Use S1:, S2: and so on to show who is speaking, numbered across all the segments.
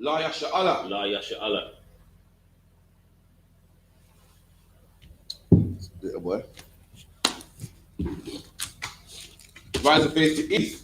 S1: La yasha'ala.
S2: La yasha'ala.
S1: Little boy. Rise and face to east.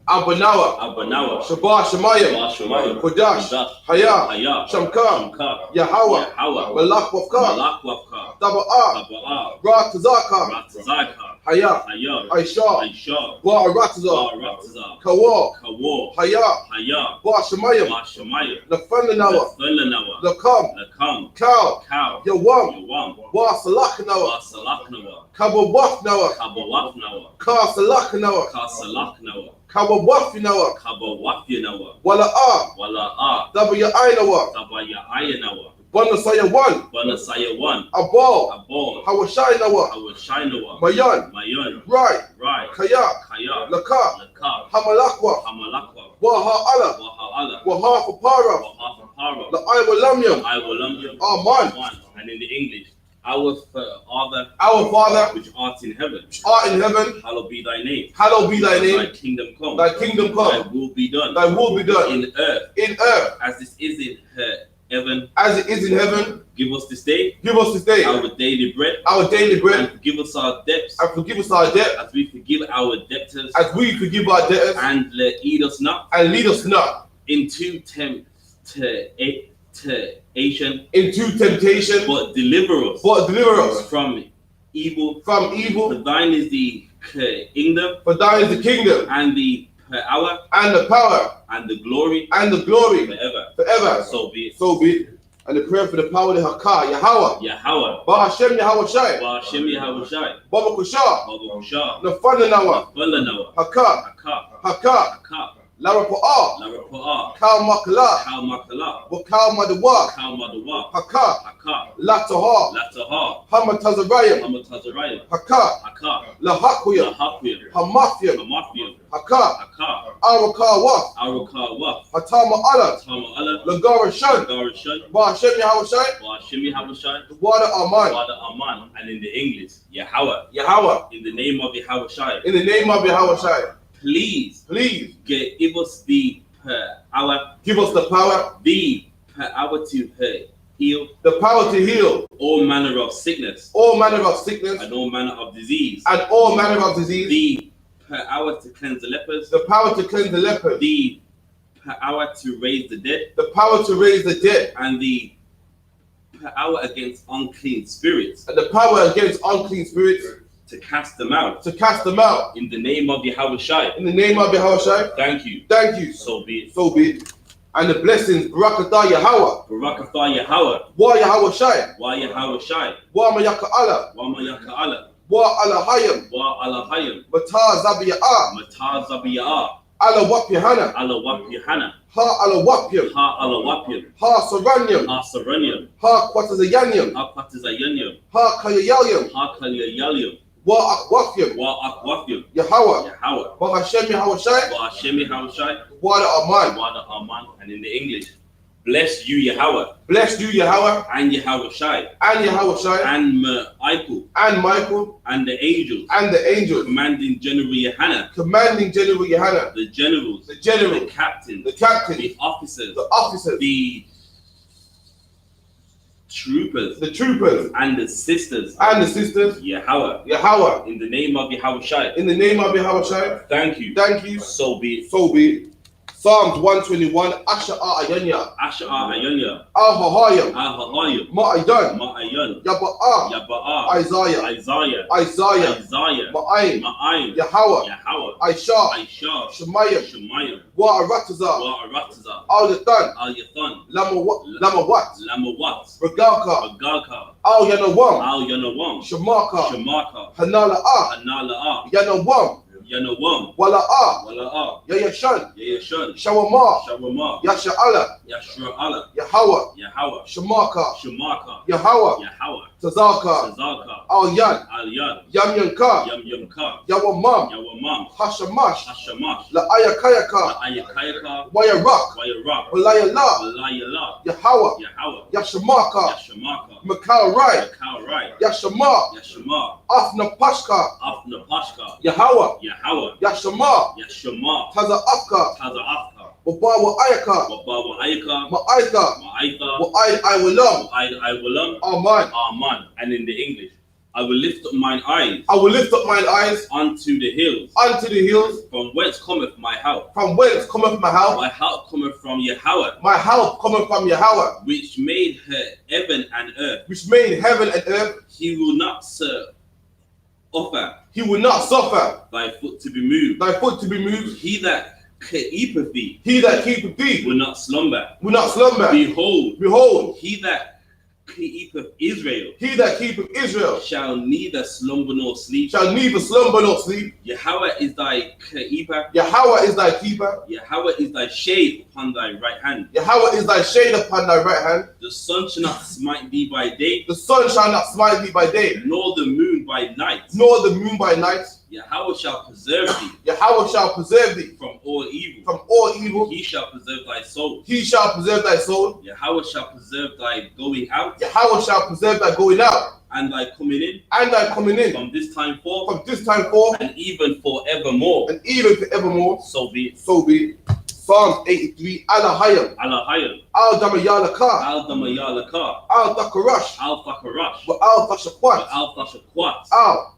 S1: Abanawa.
S2: Abanawa.
S1: Shabbat Shemayim.
S2: Shabbat Shemayim.
S1: Kodash.
S2: Kodash.
S1: Haya.
S2: Haya.
S1: Shamka.
S2: Shamka.
S1: Yahawa.
S2: Yahawa.
S1: Malak Wafka.
S2: Malak Wafka.
S1: Taba'a.
S2: Taba'a.
S1: Ratazaka.
S2: Ratazaka.
S1: Haya.
S2: Haya.
S1: I.S.U.P.K.
S2: I.S.U.P.K.
S1: Ba'arataza.
S2: Ba'arataza.
S1: Kawa.
S2: Kawa.
S1: Haya.
S2: Haya.
S1: Ba'ashemayim.
S2: Ba'ashemayim.
S1: Lafandanawa.
S2: Lafandanawa.
S1: Lakam.
S2: Lakam.
S1: Cow.
S2: Cow.
S1: Yawam.
S2: Yawam.
S1: Ba'salaknawa.
S2: Ba'salaknawa.
S1: Kabawafnawa.
S2: Kabawafnawa.
S1: Kasalaknawa.
S2: Kasalaknawa.
S1: Kabawafinawa.
S2: Kabawafinawa.
S1: Wala'a.
S2: Wala'a.
S1: Dabaya'ainawa.
S2: Tabaya'ayanawa.
S1: Banasaya 1.
S2: Banasaya 1.
S1: Abal.
S2: Abal.
S1: Hawashainawa.
S2: Hawashainawa.
S1: Mayan.
S2: Mayan.
S1: Right.
S2: Right.
S1: Kaya.
S2: Kaya.
S1: Laka.
S2: Laka.
S1: Hamalakwa.
S2: Hamalakwa.
S1: Waha'ala.
S2: Waha'ala.
S1: Wahafapara.
S2: Wahafapara.
S1: La'aywalamyam.
S2: Iwalamyam.
S1: Aman.
S2: And in the English, our Father, which art in heaven, hallowed be thy name.
S1: Hallowed be thy name.
S2: Thy kingdom come.
S1: Thy kingdom come.
S2: Thy will be done.
S1: Thy will be done.
S2: In earth.
S1: In earth.
S2: As this is in heaven.
S1: As it is in heaven.
S2: Give us this day.
S1: Give us this day.
S2: Our daily bread.
S1: Our daily bread.
S2: And forgive us our debts.
S1: And forgive us our debt.
S2: As we forgive our debtors.
S1: As we forgive our debtors.
S2: And lead us not.
S1: And lead us not.
S2: Into temptation.
S1: Into temptation.
S2: But deliver us.
S1: But deliver us.
S2: From evil.
S1: From evil.
S2: For thine is the kingdom.
S1: For thine is the kingdom.
S2: And the power.
S1: And the power.
S2: And the glory.
S1: And the glory.
S2: Forever.
S1: Forever.
S2: So be it.
S1: So be it. And the prayer for the power of the Haka, Yahweh.
S2: Yahweh.
S1: Ba'ashem Yahweh Shai.
S2: Ba'ashem Yahweh Shai.
S1: Baba Kusha.
S2: Baba Kusha.
S1: Nafandanawa.
S2: Nafandanawa.
S1: Haka.
S2: Haka.
S1: Haka.
S2: Haka.
S1: Larapa'a.
S2: Larapa'a.
S1: Kal Makala.
S2: Kal Makala.
S1: Wakal Madawa.
S2: Kal Madawa.
S1: Haka.
S2: Haka.
S1: Lataha.
S2: Lataha.
S1: Hamatazarayim.
S2: Hamatazarayim.
S1: Haka.
S2: Haka.
S1: Lahakuyam.
S2: Lahakuyam.
S1: Hamafyam.
S2: Hamafyam.
S1: Haka.
S2: Haka.
S1: Arakawa.
S2: Arakawa.
S1: Hatama Allah.
S2: Tama Allah.
S1: Lagara Shan.
S2: Lagara Shan.
S1: Ba'ashem Yahweh Shai.
S2: Ba'ashem Yahweh Shai.
S1: Wada Aman.
S2: Wada Aman. And in the English, Yahweh.
S1: Yahweh.
S2: In the name of Yahweh Shai.
S1: In the name of Yahweh Shai.
S2: Please. Give us the power.
S1: Give us the power.
S2: The power to heal.
S1: The power to heal.
S2: All manner of sickness.
S1: All manner of sickness.
S2: And all manner of disease.
S1: And all manner of disease.
S2: The power to cleanse the lepers.
S1: The power to cleanse the lepers.
S2: The power to raise the dead.
S1: The power to raise the dead.
S2: And the power against unclean spirits.
S1: And the power against unclean spirits.
S2: To cast them out.
S1: To cast them out.
S2: In the name of Yahweh Shai.
S1: In the name of Yahweh Shai.
S2: Thank you.
S1: Thank you.
S2: So be it.
S1: So be it. And the blessings, Barakatah Yahweh.
S2: Barakatah Yahweh.
S1: Wa Yahweh Shai.
S2: Wa Yahweh Shai.
S1: Wa Mayaka Allah.
S2: Wa Mayaka Allah.
S1: Wa Alahayim.
S2: Wa Alahayim.
S1: Mata Zabiyah.
S2: Mata Zabiyah.
S1: I.S.U.P.K.
S2: I.S.U.P.K.
S1: Ha Alawapyam.
S2: Ha Alawapyam.
S1: Ha Saranyam.
S2: Ha Saranyam.
S1: Ha Kwatazayanyam.
S2: Ha Kwatazayanyam.
S1: Ha Kayayalyam.
S2: Ha Kayayalyam.
S1: Wa Akwafyam.
S2: Wa Akwafyam.
S1: Yahweh.
S2: Yahweh.
S1: Ba'ashem Yahweh Shai.
S2: Ba'ashem Yahweh Shai.
S1: Wada Aman.
S2: Wada Aman. And in the English, bless you Yahweh.
S1: Bless you Yahweh.
S2: And Yahweh Shai.
S1: And Yahweh Shai.
S2: And Michael.
S1: And Michael.
S2: And the angels.
S1: And the angels.
S2: Commanding General Yahanna.
S1: Commanding General Yahanna.
S2: The generals.
S1: The general.
S2: The captain.
S1: The captain.
S2: The officers.
S1: The officers.
S2: The troopers.
S1: The troopers.
S2: And the sisters.
S1: And the sisters.
S2: Yahweh.
S1: Yahweh.
S2: In the name of Yahweh Shai.
S1: In the name of Yahweh Shai.
S2: Thank you.
S1: Thank you.
S2: So be it.
S1: So be it. Psalms 121. Asha'a Ayanya.
S2: Asha'a Ayanya.
S1: Ahahayam.
S2: Ahahayam.
S1: Ma'ayan.
S2: Ma'ayan.
S1: Yaba'a.
S2: Yaba'a.
S1: Isaiah.
S2: Isaiah.
S1: Isaiah.
S2: Isaiah.
S1: Ma'ayin.
S2: Ma'ayin.
S1: Yahweh.
S2: Yahweh.
S1: I.S.U.P.K.
S2: I.S.U.P.K.
S1: Shemayim.
S2: Shemayim.
S1: Wa'arataza.
S2: Wa'arataza.
S1: Al-Yathan.
S2: Al-Yathan.
S1: Lamawat.
S2: Lamawat.
S1: Regalka.
S2: Regalka.
S1: Al-Yanawam.
S2: Al-Yanawam.
S1: Shamaka.
S2: Shamaka.
S1: Hanala'a.
S2: Hanala'a.
S1: Yanawam.
S2: Yanawam.
S1: Wala'a.
S2: Wala'a.
S1: Yayashan.
S2: Yayashan.
S1: Shawama.
S2: Shawama.
S1: Yasha'ala.
S2: Yasha'ala.
S1: Yahweh.
S2: Yahweh.
S1: Shamaka.
S2: Shamaka.
S1: Yahweh.
S2: Yahweh.
S1: Tazaka.
S2: Tazaka.
S1: Al-Yan.
S2: Al-Yan.
S1: Yamyanka.
S2: Yamyamka.
S1: Yawamam.
S2: Yawamam.
S1: Hashamash.
S2: Hashamash.
S1: La'ayakayaka.
S2: Ayakayaka.
S1: Wayarak.
S2: Wayarak.
S1: Walayala.
S2: Walayala.
S1: Yahweh.
S2: Yahweh.
S1: Yashamaka.
S2: Yashamaka.
S1: Makal Rai.
S2: Makal Rai.
S1: Yashama.
S2: Yashama.
S1: Afna Pashka.
S2: Afna Pashka.
S1: Yahweh.
S2: Yahweh.
S1: Yashama.
S2: Yashama.
S1: Taza Afka.
S2: Taza Afka.
S1: Wabawa Ayaka,
S2: Wabawa Ayaka,
S1: Ma'aika,
S2: Ma'aika,
S1: I will love.
S2: I will love.
S1: Amen.
S2: Amen. And in the English, I will lift up mine eyes.
S1: I will lift up mine eyes
S2: unto the hills.
S1: Unto the hills.
S2: From whence cometh my help?
S1: From whence cometh my help?
S2: My help cometh from Yahweh.
S1: My help cometh from Yahweh.
S2: Which made heaven and earth.
S1: Which made heaven and earth.
S2: He will not offer.
S1: He will not suffer
S2: thy foot to be moved.
S1: Thy foot to be moved.
S2: He that keepeth thee.
S1: He that keepeth thee.
S2: Will not slumber.
S1: Will not slumber.
S2: Behold. He that keepeth Israel.
S1: He that keepeth Israel.
S2: Shall neither slumber nor sleep.
S1: Shall neither slumber nor sleep.
S2: Yahweh is thy keeper.
S1: Yahweh is thy keeper.
S2: Yahweh is thy shade upon thy right hand.
S1: Yahweh is thy shade upon thy right hand.
S2: The sun shall not smite thee by day.
S1: The sun shall not smite thee by day.
S2: Nor the moon by night.
S1: Nor the moon by night.
S2: Yahweh shall preserve thee.
S1: Yahweh shall preserve thee.
S2: From all evil.
S1: From all evil.
S2: He shall preserve thy soul.
S1: He shall preserve thy soul.
S2: Yahweh shall preserve thy going out.
S1: Yahweh shall preserve thy going out.
S2: And thy coming in.
S1: And thy coming in.
S2: From this time forth.
S1: From this time forth.
S2: And even forevermore.
S1: And even forevermore.
S2: So be it.
S1: So be it. Psalms 83. Alahayam.
S2: Alahayam.
S1: Al-Damayalaka.
S2: Al-Damayalaka.
S1: Al-Thakarash.
S2: Al-Thakarash.
S1: Al-Thashakwat.
S2: Al-Thashakwat.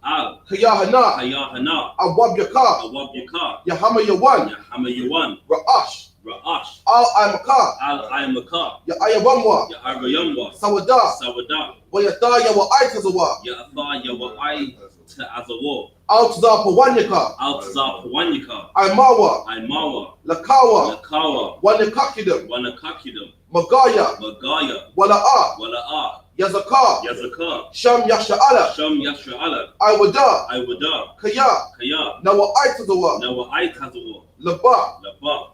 S1: Al-Kayahana.
S2: Kayahana.
S1: Al-Wabyaka.
S2: Al-Wabyaka.
S1: Yahama-Yawan.
S2: Yahama-Yawan.
S1: Ra'ash.
S2: Ra'ash.
S1: Al-Imaka.
S2: Al-Imaka.
S1: Ya-Ayawamwa.
S2: Ya-Arayamwa.
S1: Sawada.
S2: Sawada.
S1: Wa-Yataya wa-Aitazawa.
S2: Ya-Athaya wa-Aitazawa.
S1: Al-Tazapawanyaka.
S2: Al-Tazapawanyaka.
S1: Aimawa.
S2: Aimawa.
S1: Lakawa.
S2: Lakawa.
S1: Wanakakidam.
S2: Wanakakidam.
S1: Magaya.
S2: Magaya.
S1: Wala'a.
S2: Wala'a.
S1: Yazaka.
S2: Yazaka.
S1: Sham Yasha'ala.
S2: Sham Yasha'ala.
S1: Iwada.
S2: Iwada.
S1: Kaya.
S2: Kaya.
S1: Nawa-Aitazawa.
S2: Nawa-Aitazawa.
S1: Laba.
S2: Laba.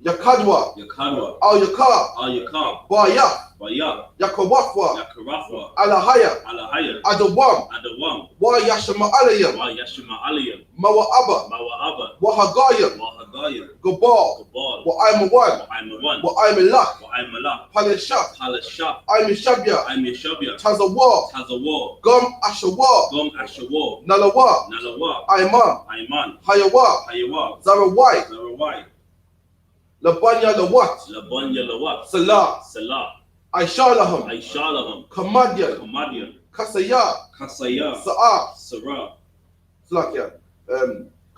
S1: Yakadwa.
S2: Yakadwa.
S1: Al-Yaka.
S2: Al-Yakab.
S1: Baya.
S2: Baya.
S1: Yakawafwa.
S2: Yakarafwa.
S1: Alahaya.
S2: Alahaya.
S1: Adawam.
S2: Adawam.
S1: Wa Yashma'alayam.
S2: Wa Yashma'alayam.
S1: Mawa'aba.
S2: Mawa'aba.
S1: Wahagayam.
S2: Wahagayam.
S1: Gabal.
S2: Gabal.
S1: Wa-Aimawan.
S2: Wa-Aimawan.
S1: Wa-Aimalak.
S2: Wa-Aimalak.
S1: Palashaf.
S2: Palashaf.
S1: Aimishabya.
S2: Aimishabya.
S1: Tazawa.
S2: Tazawa.
S1: Gum Ashawa.
S2: Gum Ashawa.
S1: Nalawa.
S2: Nalawa.
S1: Aiman.
S2: Aiman.
S1: Hayawa.
S2: Hayawa.
S1: Zarawai.
S2: Zarawai.
S1: Labanya Lawat.
S2: Labanya Lawat.
S1: Salah.
S2: Salah.
S1: Aishalaham.
S2: Aishalaham.
S1: Kamadyan.
S2: Kamadyan.
S1: Kasaya.
S2: Kasaya.
S1: Sa'a.
S2: Sarah.
S1: Slakia.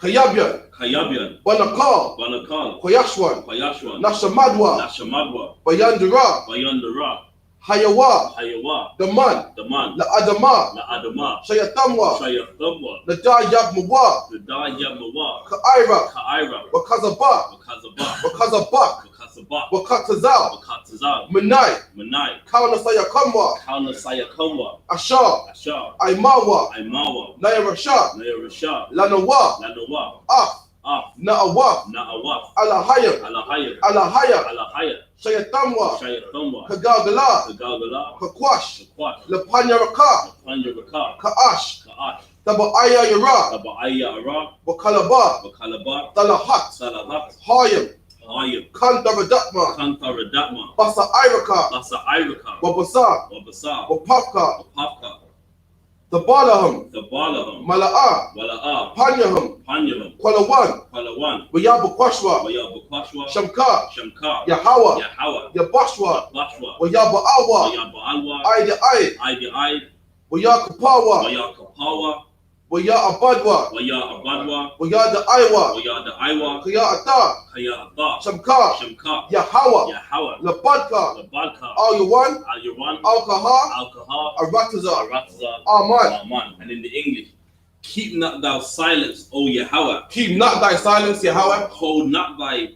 S1: Kayabyan.
S2: Kayabyan.
S1: Banakal.
S2: Banakal.
S1: Koyashwan.
S2: Koyashwan.
S1: Nashamadwa.
S2: Nashamadwa.
S1: Bayandara.
S2: Bayandara.
S1: Hayawa.
S2: Hayawa.
S1: Daman.
S2: Daman.
S1: La Adama.
S2: La Adama.
S1: Shayatamwa.
S2: Shayathamwa.
S1: Nadayab Muwa.
S2: Nadaya Mawa.
S1: Ka'ira.
S2: Ka'ira.
S1: Wakazaba.
S2: Wakazabak.
S1: Wakazabak.
S2: Wakazabak.
S1: Wakatazal.
S2: Wakatazal.
S1: Manai.
S2: Manai.
S1: Kaunasaya
S2: Kauna Sayakamwa.
S1: Ashar.
S2: Ashar.
S1: Aimawa.
S2: Aimawa.
S1: Nairasha.
S2: Nairasha.
S1: Lanawa.
S2: Lanawa.
S1: Af. Na'awaf.
S2: Na'awaf.
S1: Alahayam.
S2: Alahaya.
S1: Alahaya.
S2: Alahaya.
S1: Shayatamwa.
S2: Shayathamwa.
S1: Kagagala.
S2: Kagagala.
S1: Kakwash.
S2: Kakwash.
S1: Lapanyaraka.
S2: Lapanyaraka.
S1: Ka'ash.
S2: Ka'ash.
S1: Taba'aya Yara.
S2: Taba'aya Ara.
S1: Wakalaba.
S2: Wakalaba.
S1: Talahat.
S2: Salahat.
S1: Hayam.
S2: Hayam.
S1: Kantaradakma.
S2: Kantaradakma.
S1: Basa Iraka.
S2: Basa Iraka.
S1: Wabasa.
S2: Wabasa.
S1: Wapafka.
S2: Wapafka.
S1: Tabalaham.
S2: Tabalaham.
S1: Mala'a.
S2: Wala'a.
S1: Panyaham.
S2: Panyaham.
S1: Kwalawan.
S2: Kwalawan.
S1: Wayabakwashwa.
S2: Wayabakwashwa.
S1: Shamka.
S2: Shamka.
S1: Yahawa.
S2: Yahawa.
S1: Yabashwa.
S2: Bashwa.
S1: Wayaba'awa.
S2: Wayaba'alwa.
S1: Aida Aid.
S2: Aidi Aid.
S1: Wayakapawa.
S2: Wayakapawa.
S1: Wayabadwa.
S2: Wayabadwa.
S1: Wayada Aiwa.
S2: Wayada Aiwa.
S1: Kaya'ata.
S2: Kaya'ata.
S1: Shamka.
S2: Shamka.
S1: Yahawa.
S2: Yahawa.
S1: Labadka.
S2: Labadka.
S1: Al-Yawan.
S2: Al-Yawan.
S1: Al-Kaha.
S2: Al-Kaha.
S1: Arataza.
S2: Arataza.
S1: Aman.
S2: Aman. And in the English, keep not thou silence, O Yahweh.
S1: Keep not thy silence, Yahweh.
S2: Hold not thy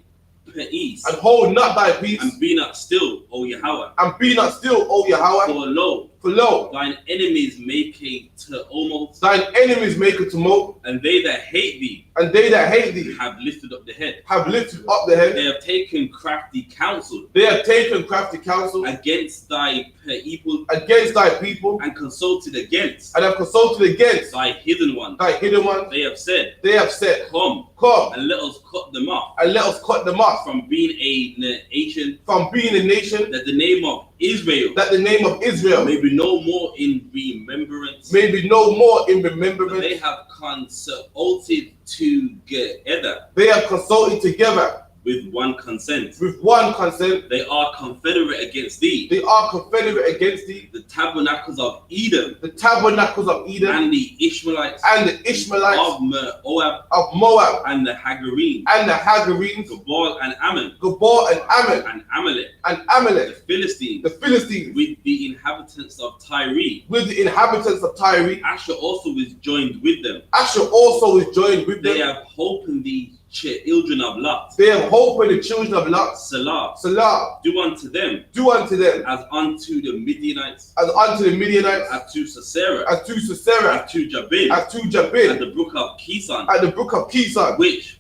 S2: peace.
S1: And hold not thy peace.
S2: And be not still, O Yahweh.
S1: And be not still, O Yahweh.
S2: For lo,
S1: For lo,
S2: thine enemies make a tumult,
S1: thine enemies make a tumult,
S2: and they that hate thee
S1: and they that hate thee
S2: have lifted up the head.
S1: have lifted up the head.
S2: They have taken crafty counsel
S1: They have taken crafty counsel
S2: against thy people,
S1: against thy people,
S2: and consulted against
S1: and have consulted against
S2: thy hidden one.
S1: thy hidden one.
S2: They have said,
S1: They have said,
S2: come
S1: come
S2: and let us cut them off
S1: and let us cut them off
S2: from being a nation,
S1: from being a nation,
S2: that the name of Israel
S1: that the name of Israel
S2: may be no more in remembrance.
S1: may be no more in
S2: But
S1: remembrance.
S2: they have consulted together
S1: They have consulted together
S2: with one consent.
S1: With one consent.
S2: They are confederate against thee.
S1: They are confederate against thee.
S2: The tabernacles of Edom.
S1: The tabernacles of Edom.
S2: And the Ishmaelites.
S1: And the Ishmaelites.
S2: Of Moab.
S1: Of Moab.
S2: And the Hagarenes.
S1: And the Hagarenes.
S2: Gebal and Ammon.
S1: Gebal and Ammon.
S2: And Amalek.
S1: And Amalek.
S2: The Philistines.
S1: The Philistines.
S2: With the inhabitants of Tyre.
S1: With the inhabitants of Tyre.
S2: Asher also is joined with them.
S1: Asher also is joined with them.
S2: They have hope in the children of Lot.
S1: They have hope in the children of Lot.
S2: Salah.
S1: Salah.
S2: Do unto them.
S1: Do unto them.
S2: As unto the Midianites.
S1: As unto the Midianites.
S2: As to Sisera.
S1: As to Sisera.
S2: As to Jabin.
S1: As to Jabin.
S2: At the brook of Kison.
S1: At the brook of Kison.
S2: Which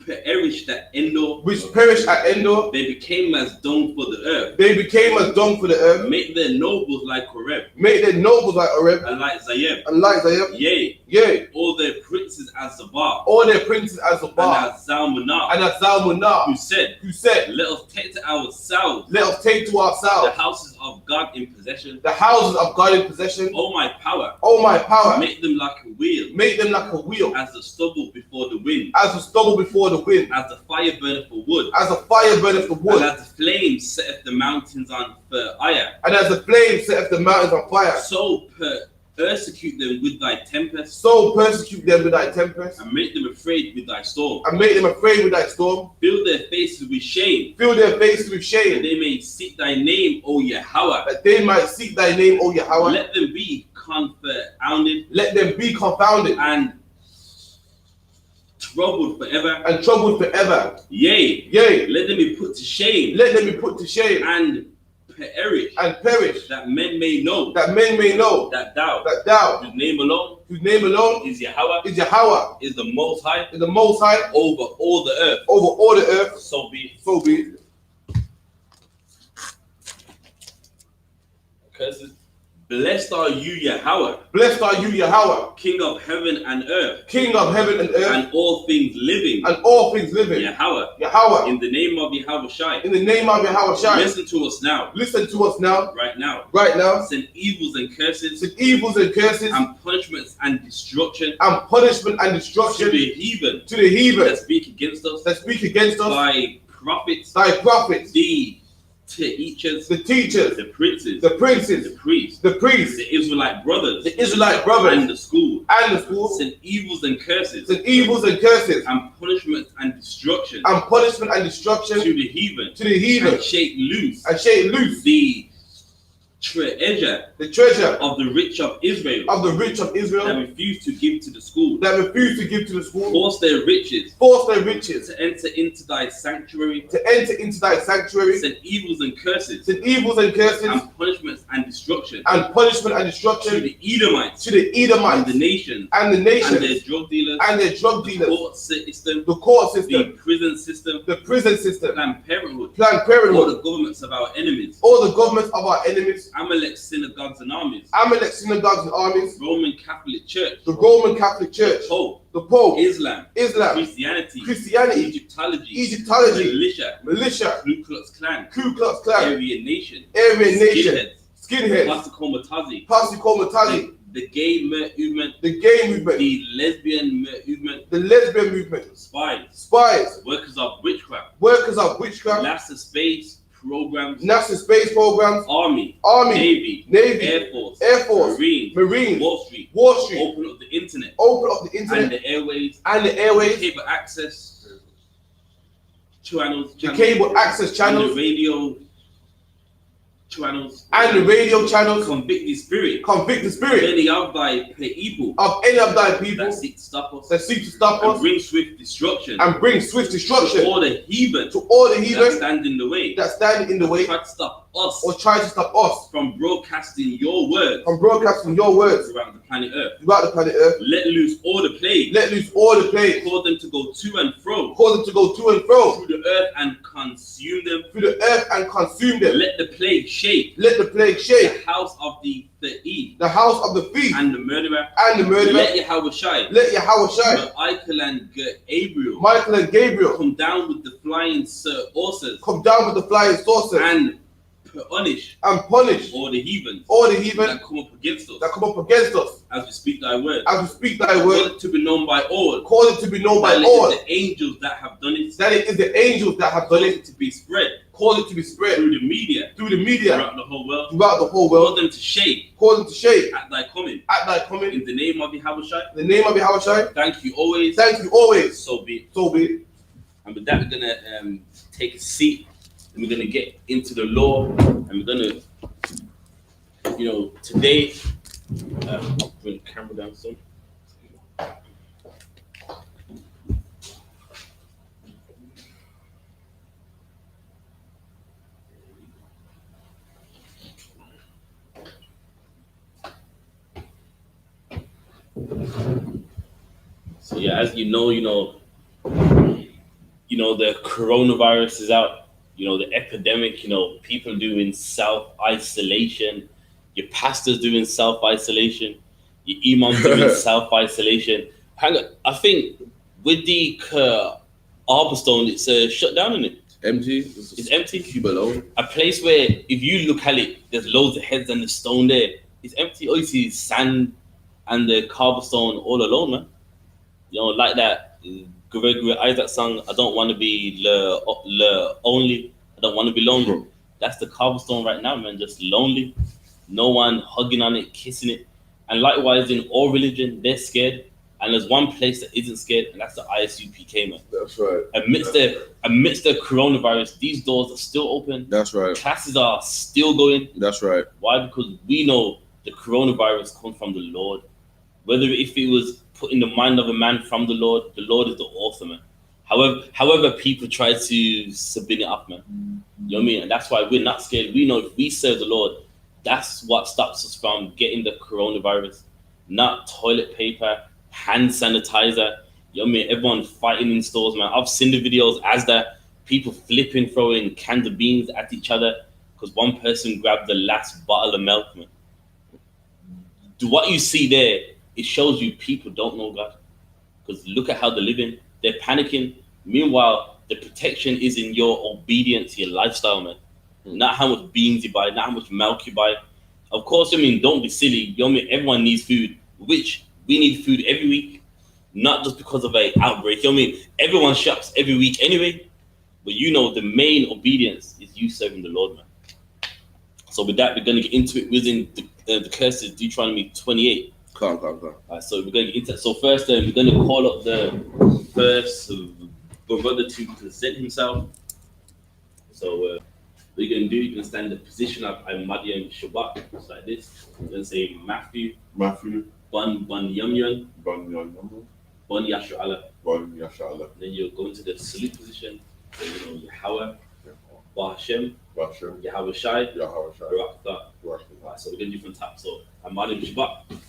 S2: perished at Endor.
S1: Which perished at Endor.
S2: They became as dung for the earth.
S1: They became as dung for the earth.
S2: Make their nobles like Horeb.
S1: Make their nobles like Horeb.
S2: And like Zayeb.
S1: And like Zayeb.
S2: Yea.
S1: Yea.
S2: All their princes as Zabah.
S1: All their princes as Zabah.
S2: And as Zalmunna.
S1: And as Zalmunna.
S2: Who said, let us take to ourselves.
S1: Let us take to ourselves.
S2: The houses of God in possession.
S1: The houses of God in possession.
S2: Oh my power.
S1: Oh my power.
S2: Make them like a wheel.
S1: Make them like a wheel.
S2: As the stubble before the wind.
S1: As the stubble before the wind.
S2: As the fire burneth for wood.
S1: As the fire burneth for wood.
S2: And as the flame setteth the mountains on fire.
S1: And as the flame setteth the mountains on fire.
S2: So persecute them with thy tempest.
S1: So persecute them with thy tempest.
S2: And make them afraid with thy storm.
S1: And make them afraid with thy storm.
S2: Fill their faces with shame.
S1: Fill their faces with shame.
S2: That they may seek thy name, O Yahweh.
S1: That they might seek thy name, O Yahweh.
S2: Let them be confounded.
S1: Let them be confounded.
S2: And troubled forever.
S1: And troubled forever.
S2: Yea.
S1: Yea.
S2: Let them be put to shame.
S1: Let them be put to shame.
S2: And perish.
S1: And perish.
S2: That men may know.
S1: That men may know.
S2: That thou.
S1: Whose
S2: name alone.
S1: Whose name alone.
S2: Is Yahweh.
S1: Is Yahweh.
S2: Is the Most High.
S1: Is the Most High.
S2: Over all the earth.
S1: Over all the earth.
S2: So be it.
S1: So be it.
S2: Curses. Blessed are you, Yahweh.
S1: Blessed are you, Yahweh.
S2: King of heaven and earth.
S1: King of heaven and earth.
S2: And all things living.
S1: And all things living.
S2: Yahweh.
S1: Yahweh.
S2: In the name of Yahweh Shai.
S1: In the name of Yahweh Shai.
S2: Listen to us now.
S1: Listen to us now.
S2: Right now.
S1: Right now.
S2: Send evils and curses.
S1: Send evils and curses.
S2: And punishments and destruction.
S1: And punishment and destruction.
S2: To the heathen.
S1: To the heathen.
S2: That speak against us.
S1: That speak against us.
S2: Thy prophets.
S1: Thy prophets.
S2: The teachers,
S1: the teachers,
S2: the princes,
S1: the princes,
S2: the priests,
S1: the
S2: Israelite brothers,
S1: and
S2: the school, send evils and curses,
S1: and
S2: punishment and destruction,
S1: to
S2: the heathen,
S1: and
S2: shake loose, the treasure of the rich of Israel, that refuse to give to the school, force their riches, to enter into thy sanctuary, send evils and curses, and punishments and destruction, to the Edomites, and the nations, and their drug dealers, the court system, the prison system, Planned Parenthood, all the governments of our enemies, Amalek synagogues and armies, Roman Catholic Church,
S1: the Pope,
S2: Islam, Christianity, Egyptology, militia, Ku Klux Klan, Aryan Nation,
S1: skinheads,
S2: Pasikomatali, the gay movement, the lesbian movement, spies, workers of witchcraft, NASA space programs, Army, Navy, Air Force, Marines, Wall Street, open up the internet, and the airways, cable access channels, and the radio channels, convict the spirit of any of thy people, that seek to stop us, and bring swift destruction, to all the heathen, that stand in the way, try to stop us, from broadcasting your words, throughout the planet Earth. Let loose all the plagues, cause them to go to and fro, through the earth and consume them, let the plague shake, the house of the thief, and the murderer, let Yahweh Shai, Michael and Gabriel, come down with the flying saucers, and punish all the heathens that come up against us. As we speak thy word. Cause it to be known by all. It is the angels that have done it. Cause it to be spread. Through the media. Throughout the whole world. Cause them to shake. At thy coming. In the name of Yahushua. Thank you always. So be it. And with that, we're gonna take a seat, and we're gonna get into the law, and we're gonna, today, I'll bring the camera down some. So yeah, as you know, the coronavirus is out. The epidemic. People doing self-isolation. Your pastor's doing self-isolation. Your imam's doing self-isolation. Hang on, I think with the Arborstone, it's shut down, isn't it?
S1: Empty.
S2: It's empty.
S1: Keep alone.
S2: A place where, if you look at it, there's loads of heads and the stone there. It's empty. All you see is sand and the cobblestone all alone, man. Like that Gregory Isaac song, I don't want to be only. I don't want to be lonely. That's the cobblestone right now, man. Just lonely. No one hugging on it, kissing it. And likewise, in all religion, they're scared. And there's one place that isn't scared, and that's the I.S.U.P.K, man.
S1: That's right.
S2: Amidst the coronavirus, these doors are still open.
S1: That's right.
S2: Classes are still going.
S1: That's right.
S2: Why? Because we know the coronavirus comes from the Lord. Whether if it was put in the mind of a man from the Lord is the author, man. However, people try to spin it up, man. You know what I mean? And that's why we're not scared. We know if we serve the Lord, that's what stops us from getting the coronavirus. Not toilet paper, hand sanitizer. You know what I mean? Everyone fighting in stores, man. I've seen the videos as that people flipping, throwing cans of beans at each other because one person grabbed the last bottle of milk, man. What you see there, it shows you people don't know God. Because look at how they're living. They're panicking. Meanwhile, the protection is in your obedience, your lifestyle, man. Not how much beans you buy, not how much milk you buy. Of course, don't be silly. You know what I mean? Everyone needs food, which we need food every week. Not just because of an outbreak. You know what I mean? Everyone shops every week anyway. But the main obedience is you serving the Lord, man. So with that, we're going to get into it within the curses, Deuteronomy 28.
S1: Come.
S2: Alright, so we're going to get into it. So first, we're going to call up the first brother to present himself. So what you're going to do, you're going to stand in the position of Ahmadiyya Shabbat, just like this. You're going to say Matthew, Bon Yum, Bon Yashala. Then you'll go into the salute position. So, Yahweh, Ba Hashem, Yahweh Shai, Barakatah. Alright, so we're going to do from top. So Ahmadiyya Shabbat.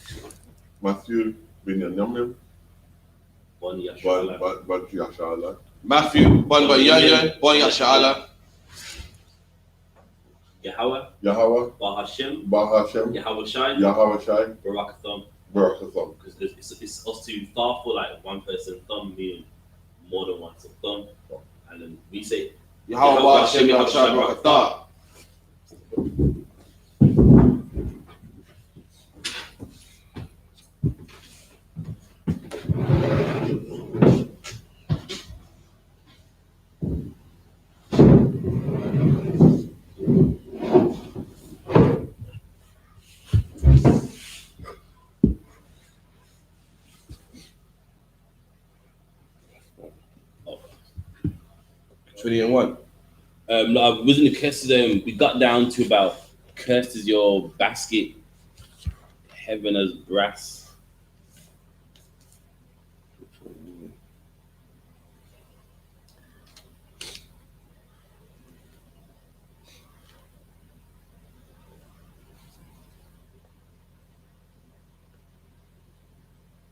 S3: Matthew bin Yamim,
S2: Bon Yashala.
S3: Bon Yashala.
S1: Matthew, Bon Yashala.
S2: Yahweh, Ba Hashem, Yahweh Shai, Barakatah. Because it's us two thoughtful, like one person, thumb meaning more than one. So thumb, and then we say
S1: Yahweh Ba Hashem, Yahweh Shai, Barakatah. 20 and 1.
S2: Within the curses, we got down to about cursed is your basket, heaven as brass.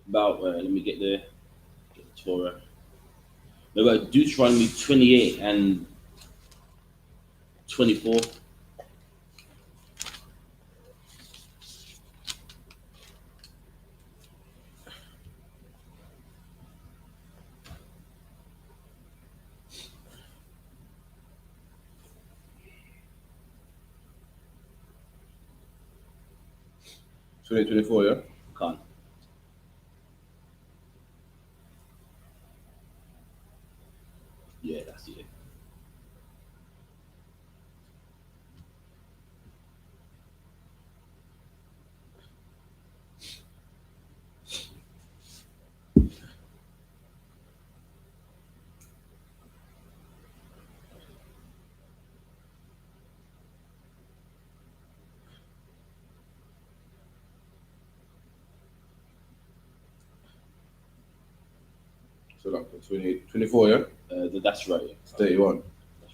S2: About let me get the Torah. About Deuteronomy 28 and 24.
S1: 2024, yeah?
S2: Can't. Yeah, that's it.
S1: So like 2024, yeah?
S2: That's right. Yeah.
S1: 31.
S2: That's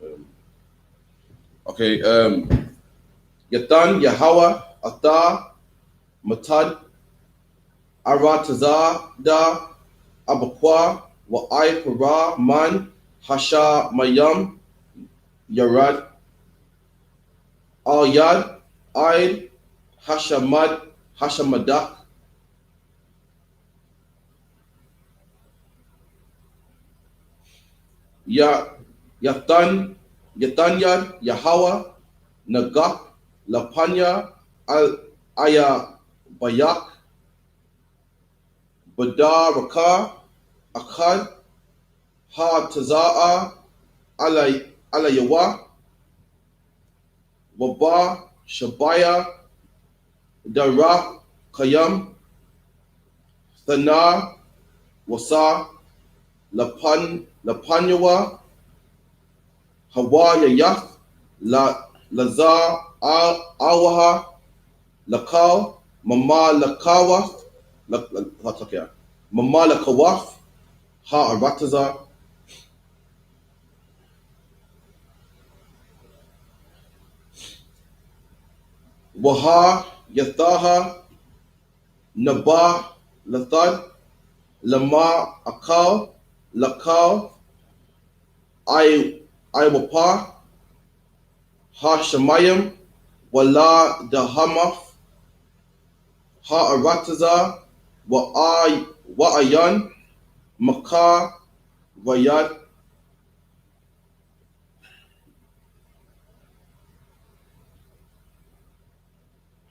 S2: right.
S1: Okay, Yatan, Yahweh, Atah, Matad, Aratazada, Abakwa, Wa'ai, Para, Man, Hasha, Mayam, Yarad, Al Yad, Ain, Hashamad, Hashamadak, Yatan, Yatanyad, Yahweh, Nagak, Lapanya, Al Aya Bayak, Badar Rakar, Akkad, Ha Taza'a, Alayawa, Waba, Shabaya, Dara, Kayam, Thana, Wasa, Lapanyawa, Hawa Yayaf, Lazar, Awaha, Lakal, Mama Lakawaf, Mama Lakawaf, Ha Arataza, Waha Yathaha, Nabah Lathad, Lama Akal, Lakal, I.W.P.K, Ha Shemayim, Wala Dahamaf, Ha Arataza, Wa'ayan, Makar, Vayad,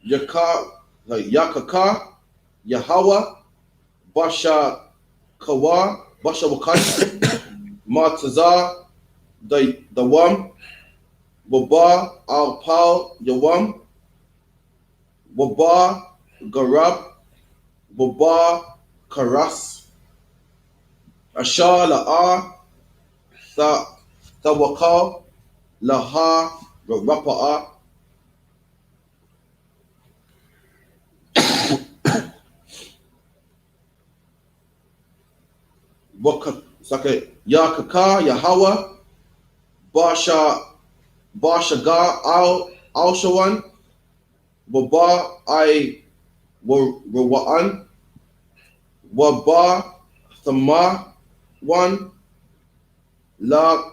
S1: Yakaka, Yahweh, Basha Kawa, Basha Wakan, Matazar, the Wam, Waba Al Pal Yawam, Waba Garab, Waba Karas, Ashar La'a, Thawakal, Laha Rapa'a, Yakaka, Yahweh, Bashaga Al Shawan, Waba I Rawa'an, Waba Thama One, La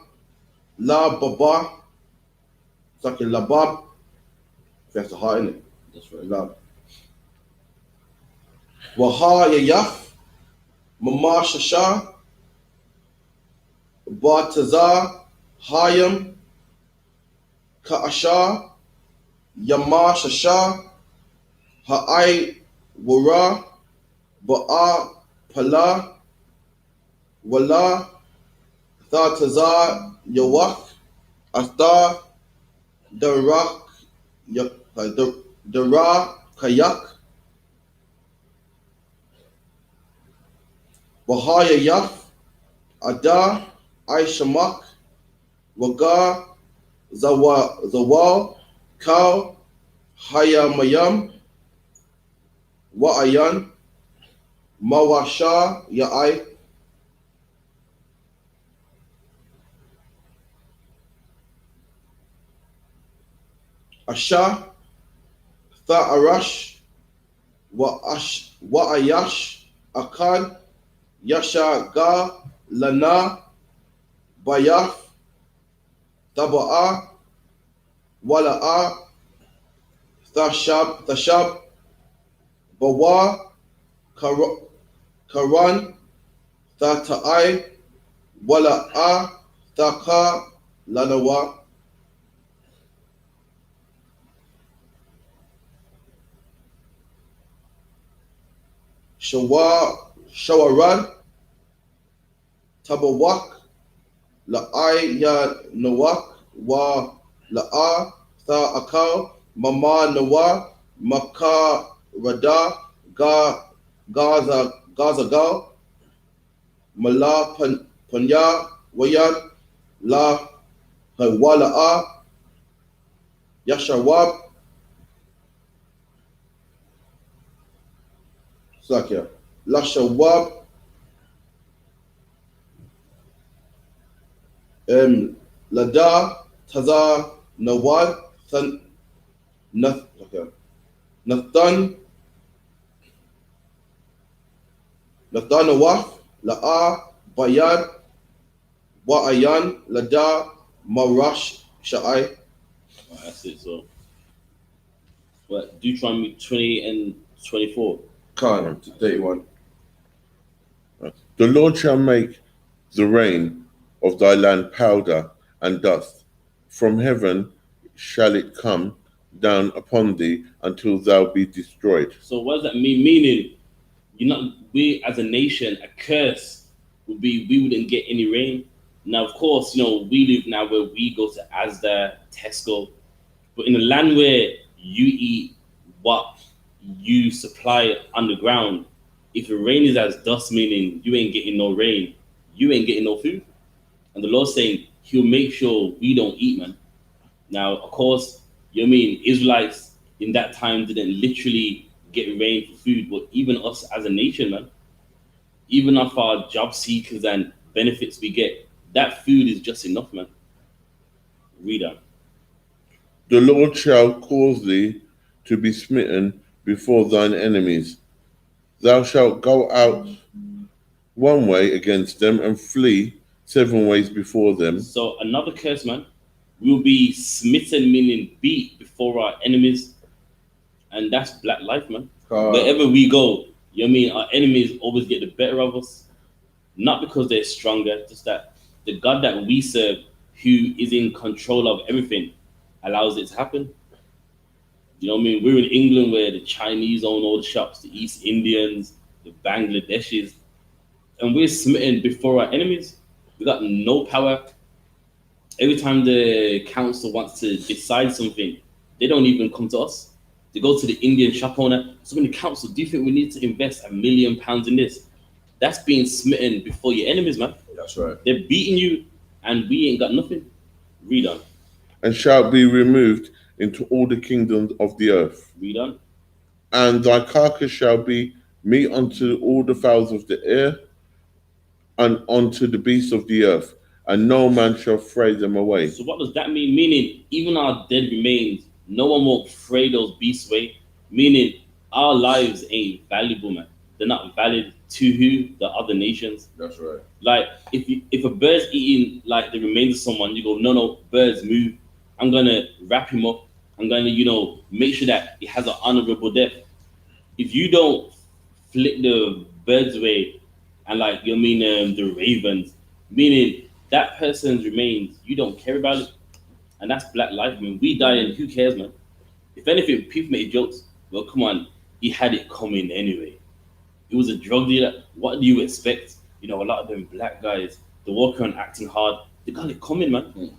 S1: Baba, Labab, that's the heart in it.
S2: That's right.
S1: Lab. Waha Yayaf, Mama Shasha, Batazar, Hayam, Ka'asha, Yama Shasha, Ha'ai Wara, Ba'a Pala, Wala, Tha Yawak, Asta, Darak, Dara Kayak, Wahaya Yaf, Ada, I.S.U.P.K, Waga, Zawal, Kal, Haya Mayam, Wa'ayan, Mawasha Ya'ai, Asha, Tha'arash, Wa'ayash, Akad, Yasha Ga, Lana, Bayaf, Taba'a, Wala'a, Thashab, Bawa, Karan, Thata'ai, Wala'a, Thaka, Lanawa, Shawaran, Tabawak, I.S.U.P.K, Wa La'a, Akal, Mama Nawa, Maka Rada, Gaza Gal, Mala Panya, Wayan, La Hawala'a, Yashawab, Sakya, Lashawab, Lada, Taza, Nawad, Nathan, Nawaf, La'a, Bayan, Wa'ayan, Lada, Marash, Sha'ai.
S2: That's it. So, what? Deuteronomy 20 and 24.
S1: Khan, 31.
S3: The Lord shall make the rain of thy land powder and dust. From heaven shall it come down upon thee until thou be destroyed.
S2: So what does that mean? Meaning, we as a nation, a curse would be we wouldn't get any rain. Now, of course, we live now where we go to Asda, Tesco, but in a land where you eat what you supply underground, if the rain is as dust, meaning you ain't getting no rain, you ain't getting no food. And the Lord's saying he'll make sure we don't eat, man. Now, of course, Israelites in that time didn't literally get rain for food, but even us as a nation, man, even of our job seekers and benefits we get, that food is just enough, man. Read on.
S3: The Lord shall cause thee to be smitten before thine enemies. Thou shalt go out one way against them and flee 7 ways before them.
S2: So another curse, man. We'll be smitten, meaning beat before our enemies. And that's black life, man. Wherever we go, our enemies always get the better of us. Not because they're stronger, just that the God that we serve, who is in control of everything, allows it to happen. We're in England where the Chinese own all the shops, the East Indians, the Bangladeshis, and we're smitten before our enemies. We got no power. Every time the council wants to decide something, they don't even come to us. They go to the Indian shop owner. So in the council, do you think we need to invest £1 million in this? That's being smitten before your enemies, man.
S1: That's right.
S2: They're beating you, and we ain't got nothing. Read on.
S3: And shall be removed into all the kingdoms of the earth.
S2: Read on.
S3: And thy carcass shall be meat unto all the fowls of the air, and unto the beasts of the earth, and no man shall fray them away.
S2: So what does that mean? Meaning, even our dead remains, no one will fray those beasts away. Meaning, our lives ain't valuable, man. They're not valid to who? The other nations.
S1: That's right.
S2: Like, if a bird's eating like the remains of someone, you go, no, birds move. I'm gonna wrap him up. I'm gonna, make sure that he has an honorable death. If you don't flick the birds away and the ravens, meaning that person's remains, you don't care about it. And that's black life, man. We die and who cares, man? If anything, people make jokes. Well, come on, he had it coming anyway. He was a drug dealer. What do you expect? A lot of them black guys, they walk around acting hard. They got it coming, man.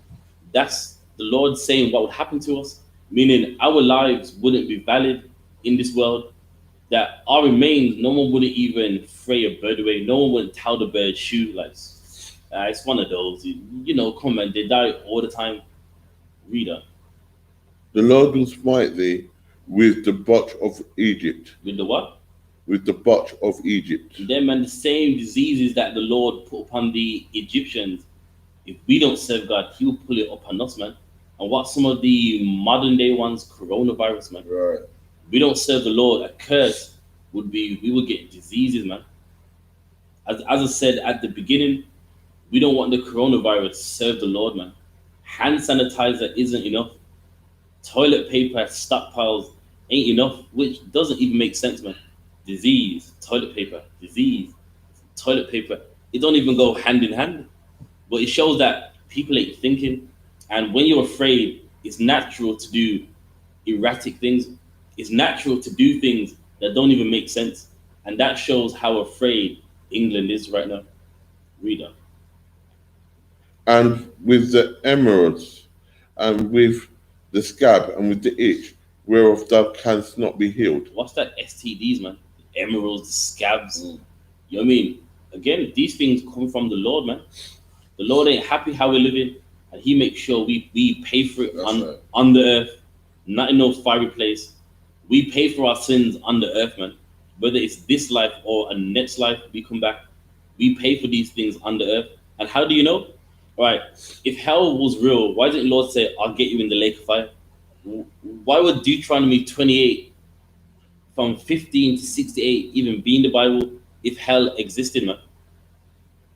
S2: That's the Lord saying what would happen to us. Meaning our lives wouldn't be valid in this world. That our remains, no one wouldn't even fray a bird away. No one wouldn't tell the bird shoot. It's one of those. Come on, they die all the time. Read on.
S3: The Lord will smite thee with the botch of Egypt.
S2: With the what?
S3: With the botch of Egypt.
S2: And then, man, the same diseases that the Lord put upon the Egyptians, if we don't serve God, he will pull it upon us, man. And what some of the modern day ones, coronavirus, man.
S1: Right.
S2: We don't serve the Lord, a curse would be we would get diseases, man. As I said at the beginning, we don't want the coronavirus to serve the Lord, man. Hand sanitizer isn't enough. Toilet paper stockpiles ain't enough, which doesn't even make sense, man. Disease, toilet paper, disease, toilet paper. It don't even go hand in hand. But it shows that people ain't thinking. And when you're afraid, it's natural to do erratic things. It's natural to do things that don't even make sense. And that shows how afraid England is right now. Read on.
S3: And with the emeralds, and with the scab, and with the itch, whereof thou canst not be healed.
S2: What's that STDs, man? The emeralds, the scabs. You know what I mean? Again, these things come from the Lord, man. The Lord ain't happy how we're living, and He makes sure we pay for it on the earth, not in no fiery place. We pay for our sins on the earth, man. Whether it's this life or a next life, we come back. We pay for these things on the earth. And how do you know? All right, if hell was real, why didn't the Lord say, I'll get you in the lake of fire? Why would Deuteronomy 28 from 15 to 68 even be in the Bible if hell existed, man?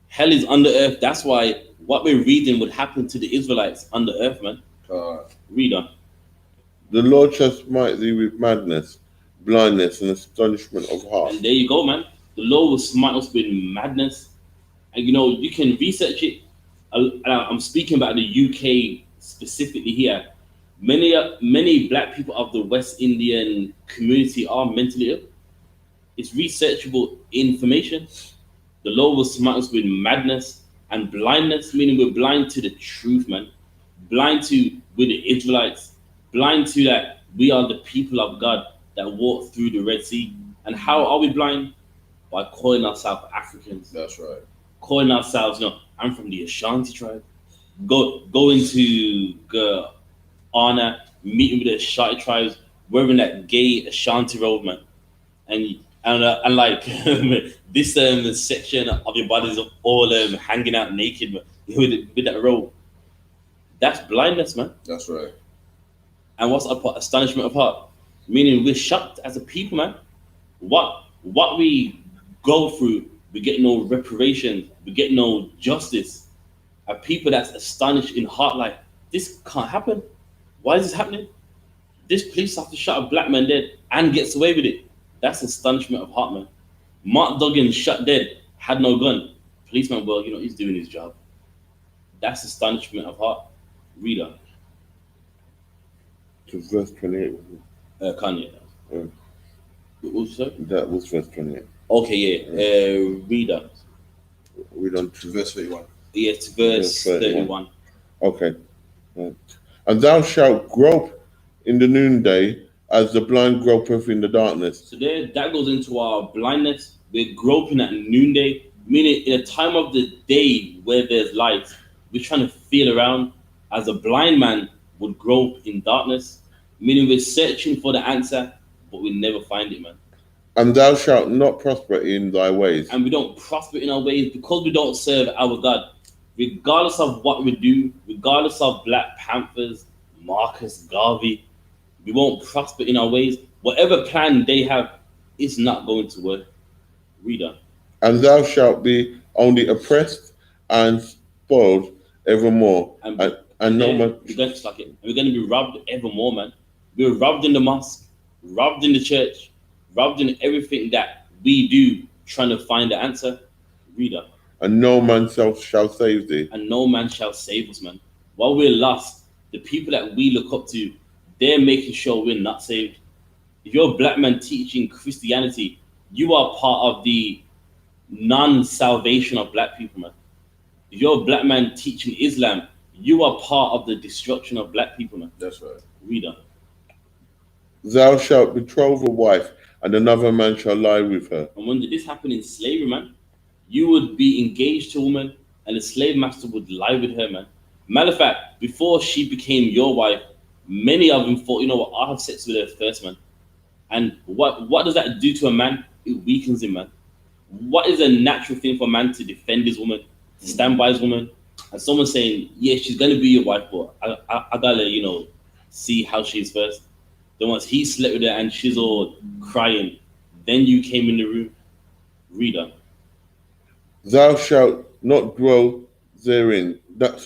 S2: Hell is under earth. That's why what we're reading would happen to the Israelites under earth, man. Read on.
S3: The Lord shall smite thee with madness, blindness, and astonishment of heart.
S2: And there you go, man. The Lord will smite us with madness. And you know, you can research it. I'm speaking about the UK specifically here. Many black people of the West Indian community are mentally ill. It's researchable information. The Lord will smite us with madness and blindness, meaning we're blind to the truth, man. Blind to we're the Israelites. Blind to that we are the people of God that walk through the Red Sea. And how are we blind? By calling ourselves Africans.
S1: That's right.
S2: Calling ourselves, you know, I'm from the Ashanti tribe. Going to GEN.YAHANNA, meeting with the Ashanti tribes, wearing that gay Ashanti robe, man. And like this section of your body is all hanging out naked, man, with that robe. That's blindness, man.
S1: That's right.
S2: And what's astonishment of heart? Meaning we're shocked as a people, man. What we go through, we get no reparations, we get no justice. A people that's astonished in heart, like, this can't happen. Why is this happening? This police officer shot a black man dead and gets away with it. That's astonishment of heart, man. Mark Duggan shot dead, had no gun. Policeman, well, you know, he's doing his job. That's astonishment of heart. Read on.
S3: To verse 28.
S2: Kanye. What was that?
S3: That was verse 28.
S2: Okay, yeah. Read on.
S3: Read on to
S1: verse 31.
S2: Yeah, to verse 31.
S3: Okay. Right. And thou shalt grope in the noonday as the blind gropeth in the darkness.
S2: So there, that goes into our blindness. We're groping at noonday, meaning in a time of the day where there's light, we're trying to feel around as a blind man would grope in darkness, meaning we're searching for the answer, but we never find it, man.
S3: And thou shalt not prosper in thy ways.
S2: And we don't prosper in our ways because we don't serve our God. Regardless of what we do, regardless of Black Panthers, Marcus Garvey, we won't prosper in our ways. Whatever plan they have, it's not going to work. Read on.
S3: And thou shalt be only oppressed and spoiled evermore.
S2: And
S3: no man.
S2: We're going to be robbed evermore, man. We're robbed in the mosque, robbed in the church, robbed in everything that we do, trying to find the answer. Read on.
S3: And no man shall save thee.
S2: And no man shall save us, man. While we're lost, the people that we look up to, they're making sure we're not saved. If you're a black man teaching Christianity, you are part of the non-salvation of black people, man. If you're a black man teaching Islam, you are part of the destruction of black people, man.
S1: That's right.
S2: Read on.
S3: Thou shalt betroth a wife, and another man shall lie with her.
S2: And when did this happen in slavery, man? You would be engaged to a woman, and the slave master would lie with her, man. Matter of fact, before she became your wife, many of them thought, you know what, I'll have sex with her first, man. And what does that do to a man? It weakens him, man. What is a natural thing for a man to defend his woman, to stand by his woman? And someone saying, yeah, she's going to be your wife, but I gotta, you know, see how she is first. Then once he slept with her and she's all crying, then you came in the room. Read on.
S3: Thou shalt not dwell therein. Thou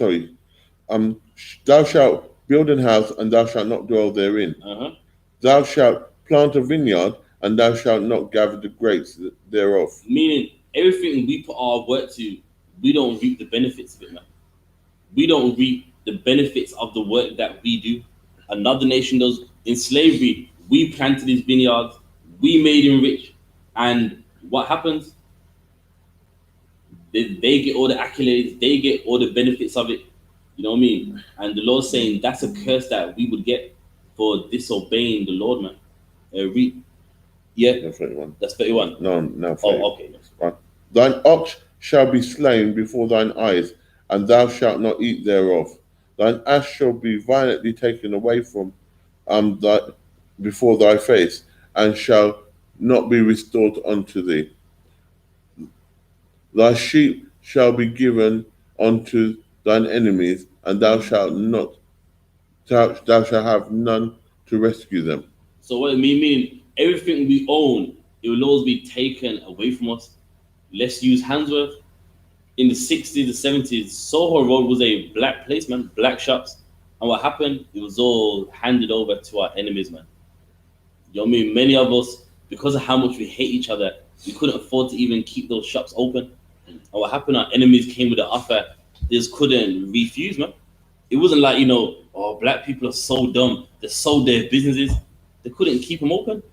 S3: shalt build an house, and thou shalt not dwell therein. Thou shalt plant a vineyard, and thou shalt not gather the grapes thereof.
S2: Meaning, everything we put our work to, we don't reap the benefits of it, man. We don't reap the benefits of the work that we do. Another nation does. In slavery, we planted these vineyards, we made him rich, and what happens? They get all the accolades, they get all the benefits of it. You know what I mean? And the Lord's saying that's a curse that we would get for disobeying the Lord, man.
S3: That's 31.
S2: That's 31.
S3: No. 30.
S2: Oh, okay.
S3: Right. Thine ox shall be slain before thine eyes, and thou shalt not eat thereof. Thine ass shall be violently taken away from before thy face, and shall not be restored unto thee. Thy sheep shall be given unto thine enemies, and thou shalt have none to rescue them.
S2: So what it mean everything we own, it will always be taken away from us. Let's use Handsworth. In the 60s, the 70s, Soho Road was a black place, man, black shops. And what happened? It was all handed over to our enemies, man. You know what I mean? Many of us, because of how much we hate each other, we couldn't afford to even keep those shops open. And what happened? Our enemies came with an offer they just couldn't refuse, man. It wasn't like, oh, black people are so dumb. They sold their businesses. They couldn't keep them open.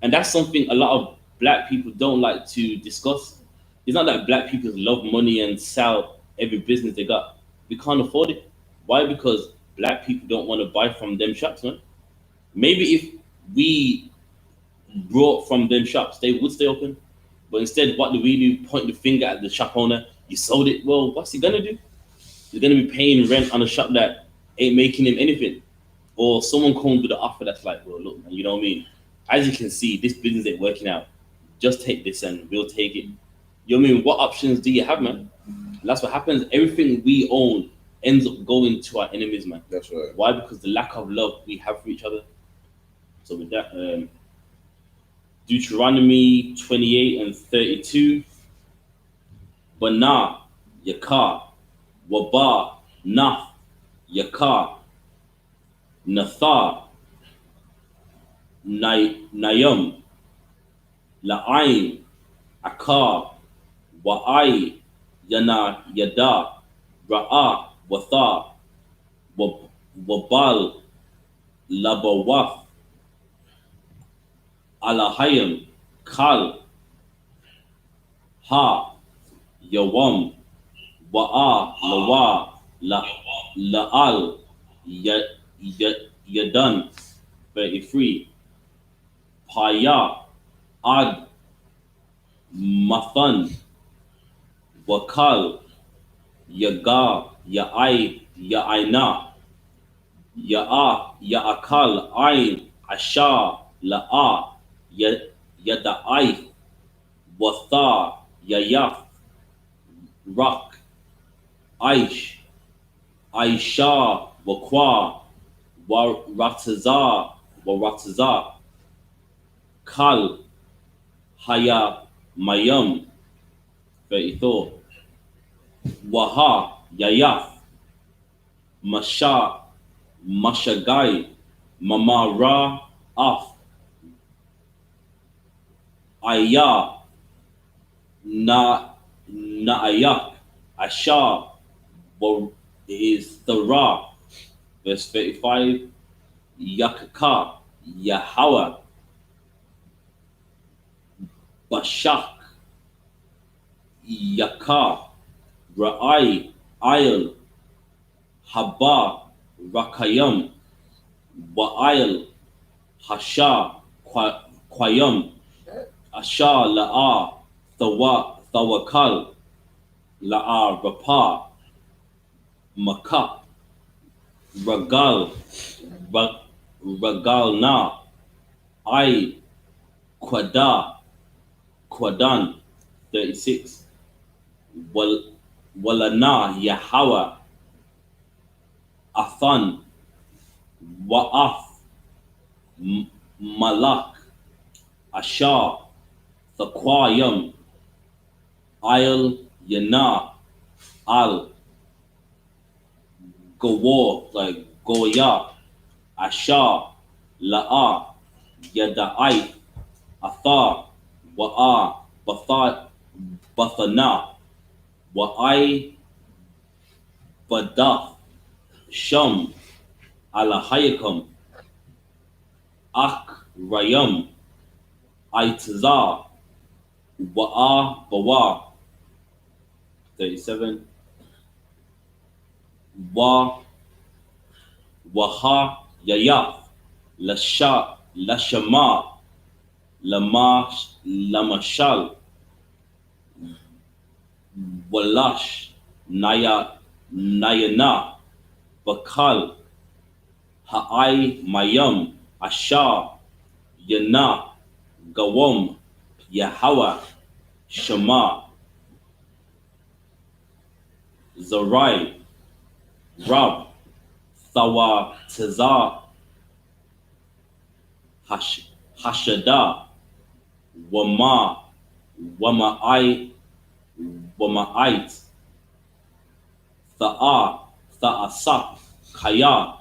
S2: And that's something a lot of black people don't like to discuss. It's not that black people love money and sell every business they got. We can't afford it. Why? Because black people don't want to buy from them shops, man. Maybe if we brought from them shops, they would stay open. But instead, what do we do? Point the finger at the shop owner. You sold it. Well, what's he gonna do? He's gonna be paying rent on a shop that ain't making him anything. Or someone comes with an offer that's like, well, look, man, you know what I mean? As you can see, this business ain't working out. Just take this and we'll take it. You know what I mean? What options do you have, man? And that's what happens. Everything we own ends up going to our enemies, man.
S1: That's right.
S2: Why? Because the lack of love we have for each other. So with that, Deuteronomy 28 and 32. Bana, Yakar, Waba, Naf, Yakar, Nathar, Nayam, La'ain, Akar, Wa'ai, Yana, Yada, Ra'a, Watha, Wabal, Labawaf, Alahayim, Kal, Ha, Yawam, Wa'a, Lawa, La'al, Yadan, 33, Paya, Ad, Mathan, Wakal, Yaga, Ya'ai, Ya'aina, Ya'a, Ya'akal, Ain, Asha, La'a, Yada'ai, Watha, Yayaf, Rak, Aish, Aisha, Wakwa, Waratazar, Kal, Haya, Mayam, 34, Waha, Yayaf, Masha, Mashagai, Mamara, Af, Aya, Na'ayak, Asha, is Thara, verse 35, Yakaka, Yahweh, Bashak, Yakar, Ra'ai, Ayel, Haba, Rakayam, Wa'ayel, Hasha, Kwayam, Asha, La'a, Thawakal, La'a, Rapa, Makap, Ragal, Ragalna, I, Kwadan, 36, Walana, Yahweh, Athan, Wa'af, Malak, Ashar, Thakwayam, Ayel, Yana, Al, Gawar, like Goya, Ashar, La'a, Yada'ai, Athar, Wa'a, Bathana, Wa'ai, Badaf, Sham Alahayakum Ak Rayam Aitazar Wa'a Bawa 37 Wa Waha Yayaf Lasha Lashama Lamashal Walash Nayana Bakal Ha'ai Mayam Ashar Yana Gawam Yahawa Shema Zarai Rab Thawa Tazar Hashada Wama'ait Tha'asap Kaya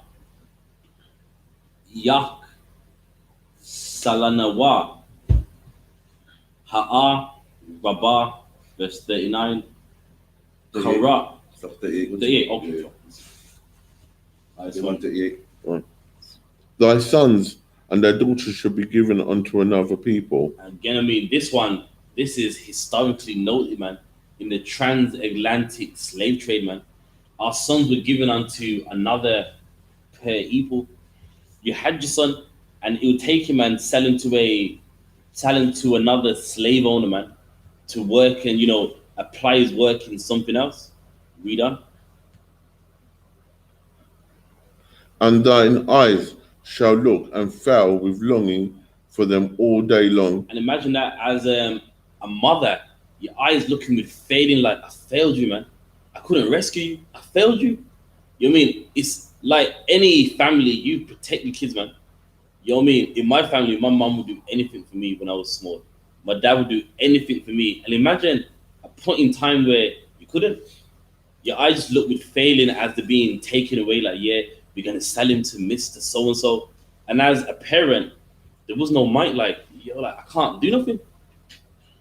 S2: Yak Salanawa Ha'a Rabah verse 39 Kara 38 okay.
S3: Thy sons and their daughters shall be given unto another people.
S2: Again, I mean, this is historically noted, man. In the transatlantic slave trade, man, our sons were given unto another people. You had your son, and it would take him and sell him to another slave owner, man, to work and apply his work in something else. Read on.
S3: And thine eyes shall look and fail with longing for them all day long.
S2: And imagine that as a mother, your eyes looking with failing, like, I failed you, man. I couldn't rescue you. I failed you. You know what I mean? It's like any family, you protect your kids, man. You know what I mean? In my family, my mom would do anything for me when I was small. My dad would do anything for me. And imagine a point in time where you couldn't. Your eyes just look with failing as they're being taken away, like, yeah, we're going to sell him to Mr. So-and-so. And as a parent, there was no might, like, I can't do nothing.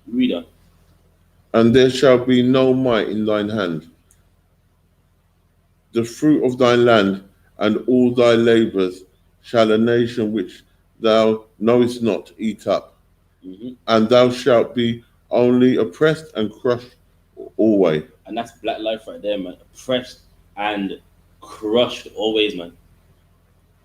S2: Read on.
S3: And there shall be no might in thine hand. The fruit of thy land and all thy labors shall a nation which thou knowest not eat up.
S2: Mm-hmm.
S3: And thou shalt be only oppressed and crushed always.
S2: And that's black life right there, man. Oppressed and crushed always, man.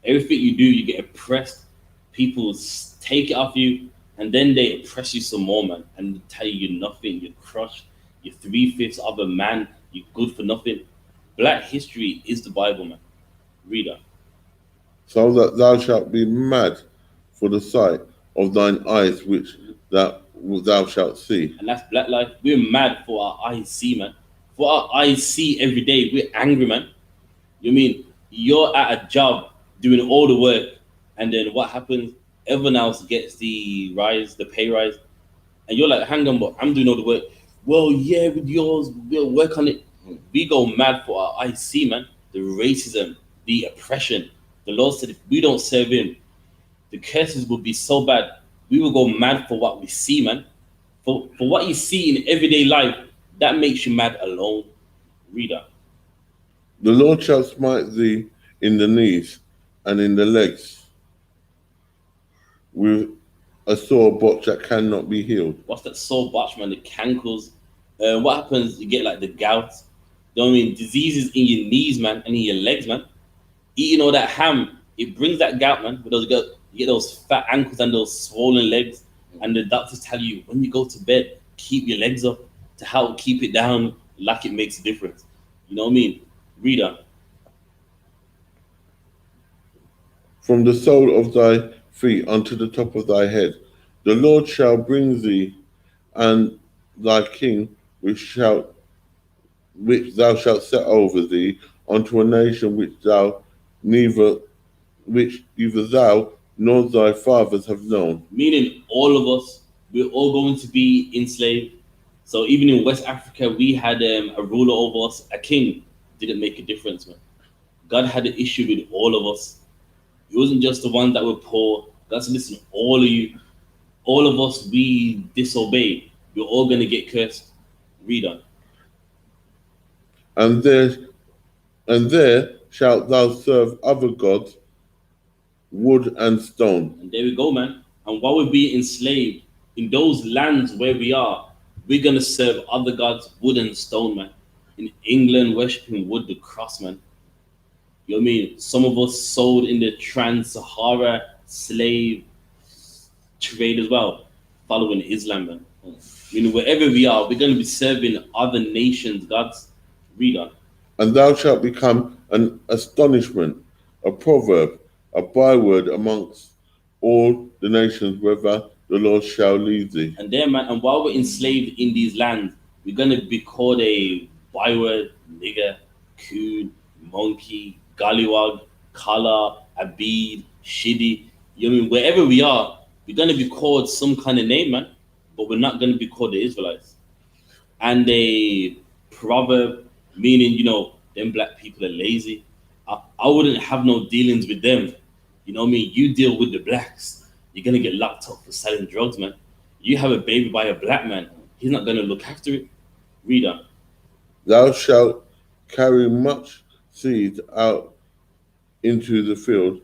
S2: Everything you do, you get oppressed. People take it off you, and then they oppress you some more, man. And they tell you you're nothing, you're crushed, you're 3/5 of a man, you're good for nothing. Black history is the Bible, man. Read on.
S3: So that thou shalt be mad for the sight of thine eyes, which thou shalt see.
S2: And that's black life. We're mad for our eyes see, man. For our eyes see every day, we're angry, man. You mean you're at a job doing all the work, and then what happens? Everyone else gets the pay rise, and you're like, hang on, but I'm doing all the work. Well, yeah, with yours, we'll work on it. We go mad for our eyes see, man. The racism, the oppression. The Lord said if we don't serve him, the curses will be so bad. We will go mad for what we see, man. For what you see in everyday life, that makes you mad alone. Read on.
S3: The Lord shall smite thee in the knees and in the legs with a sore botch that cannot be healed.
S2: What's that sore botch, man? The cankles. What happens? You get like the gout. You know what I mean? Diseases in your knees, man, and in your legs, man. Eating all that ham, it brings that gout, man. But you get those fat ankles and those swollen legs. And the doctors tell you when you go to bed, keep your legs up to help keep it down, like it makes a difference. You know what I mean? Read on.
S3: From the sole of thy feet unto the top of thy head, the Lord shall bring thee and thy king, which thou shalt set over thee, unto a nation which neither thou nor thy fathers have known.
S2: Meaning all of us, we're all going to be enslaved. So even in West Africa, we had a ruler over us, a king. Didn't make a difference, man. God had an issue with all of us. It wasn't just the ones that were poor. God said, listen, all of you, all of us, we disobey. We're all going to get cursed. Read on.
S3: And there shalt thou serve other gods, wood and stone.
S2: And there we go, man. And while we're being enslaved in those lands where we are, we're gonna serve other gods, wood and stone, man. In England, worshiping wood, the cross, man. You know what I mean? Some of us sold in the Trans-Sahara slave trade as well, following Islam, man. You know, wherever we are, we're going to be serving other nations' gods. Read on.
S3: And thou shalt become an astonishment, a proverb, a byword amongst all the nations, whither the Lord shall lead thee.
S2: And there, man, and while we're enslaved in these lands, we're going to be called a byword, nigger, coon, monkey, gollywog, kala, abid, shidi. You know what I mean? Wherever we are, we're going to be called some kind of name, man. But we're not going to be called the Israelites. And a proverb, meaning, you know, them black people are lazy. I wouldn't have no dealings with them. You know what I mean? You deal with the blacks, you're going to get locked up for selling drugs, man. You have a baby by a black man, he's not going to look after it. Read on.
S3: Thou shalt carry much seed out into the field,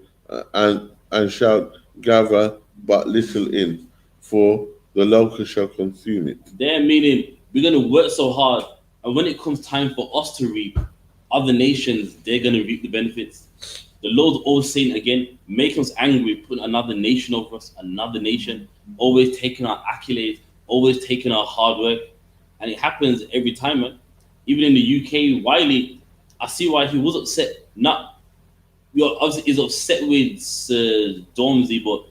S3: and shalt gather but little in, for the locust shall consume it.
S2: They're meaning we're going to work so hard, and when it comes time for us to reap, other nations, they're going to reap the benefits. The Lord's always saying again, making us angry, putting another nation over us, another nation, always taking our accolades, always taking our hard work. And it happens every time, man. Even in the UK, Wiley, I see why he was upset. Not, obviously he's upset with Dormsey, but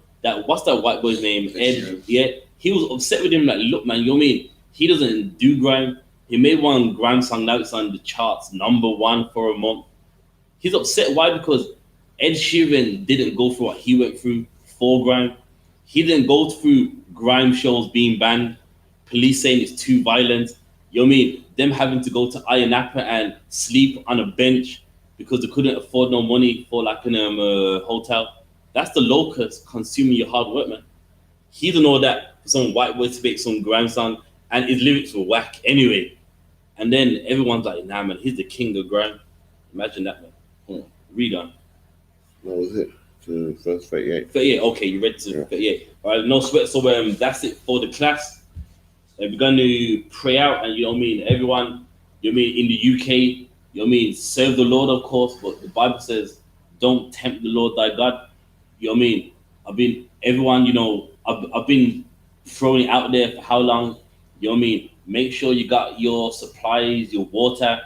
S2: what's that white boy's name? Ed. Yeah, he was upset with him. Like, look, man, you know what I mean? He doesn't do grime. He made one grime song, now it's on the charts, #1 for a month. He's upset. Why? Because Ed Sheeran didn't go through what he went through for grime. He didn't go through grime shows being banned, police saying it's too violent. You know what I mean? Them having to go to I.S.U.P.K and sleep on a bench because they couldn't afford no money for like a hotel. That's the locust consuming your hard work, man. He don't know that for some white boy to make some grime song and his lyrics were whack anyway. And then everyone's like, nah, man, he's the king of grime. Imagine that, man. Read on.
S3: What was it? To verse 38.
S2: 38, okay, you read to 38. All right, no sweat. So that's it for the class. We're going to pray out, and you know what I mean, everyone, you know what I mean, in the UK, you know what I mean, serve the Lord, of course, but the Bible says, don't tempt the Lord thy God. You know what I mean? Everyone, you know, I've been throwing it out there for how long? You know what I mean? Make sure you got your supplies, your water.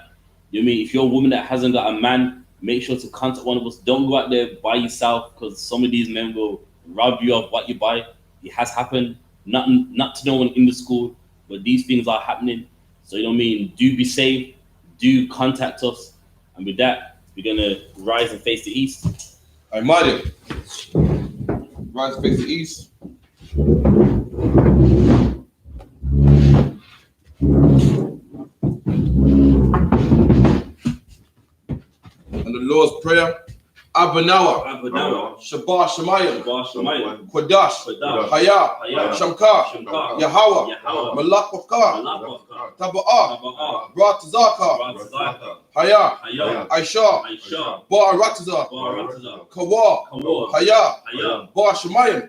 S2: You know what I mean? If you're a woman that hasn't got a man, make sure to contact one of us. Don't go out there by yourself, because some of these men will rob you of what you buy. It has happened, not to no one in the school, but these things are happening. So you know what I mean? Do be safe, do contact us. And with that, we're gonna rise and face the east.
S1: I'm Marty. Rise and face the east. And the Lord's Prayer. Abanawa, Shabbat Shemayim, Quadash, Haya, Shamka, Yahweh, Malak Wafka, Taba'ah, Ratazaka, Haya, I.S.U.P.K, Ba'arataza, Kawa, Haya, Ba Shemayim,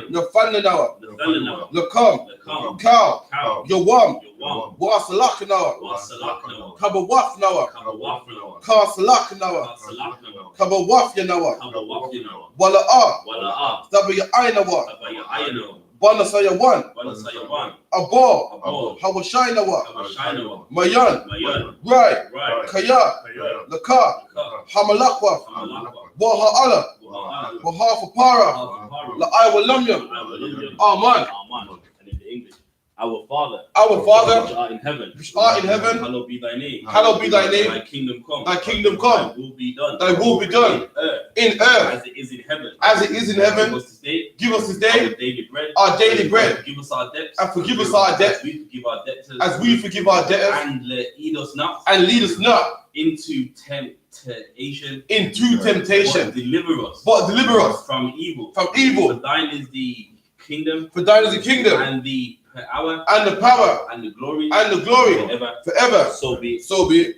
S1: Nafananawa, Lakam, Kal, Yawam, Ba Salakanawa, Kabawafnawa, Ka Salakanawa, Kabawaf Yanawa, Wala'ah, Zabaya'inawa, Banasayawan, Abo, Hawashainawa, Mayan, Rai, Kaya, Laka, Hamalakwa, Waha'ala, Wahafapara, La'aywalamya, Aman.
S2: Our Father,
S1: which
S2: art in heaven,
S1: hallowed
S2: be thy name.
S1: Thy
S2: kingdom come.
S1: Thy
S2: will be done.
S1: Thy will be done in earth
S2: as it is in heaven.
S1: Give us this day
S2: our daily bread.
S1: Forgive us our debts.
S2: And forgive us our debts
S1: as we forgive our debtors.
S2: And lead us not
S1: into
S2: temptation.
S1: But deliver us
S2: from evil.
S1: For
S2: thine is the kingdom.
S1: And
S2: the power.
S1: And the power.
S2: And the glory.
S1: Forever.
S2: So be it.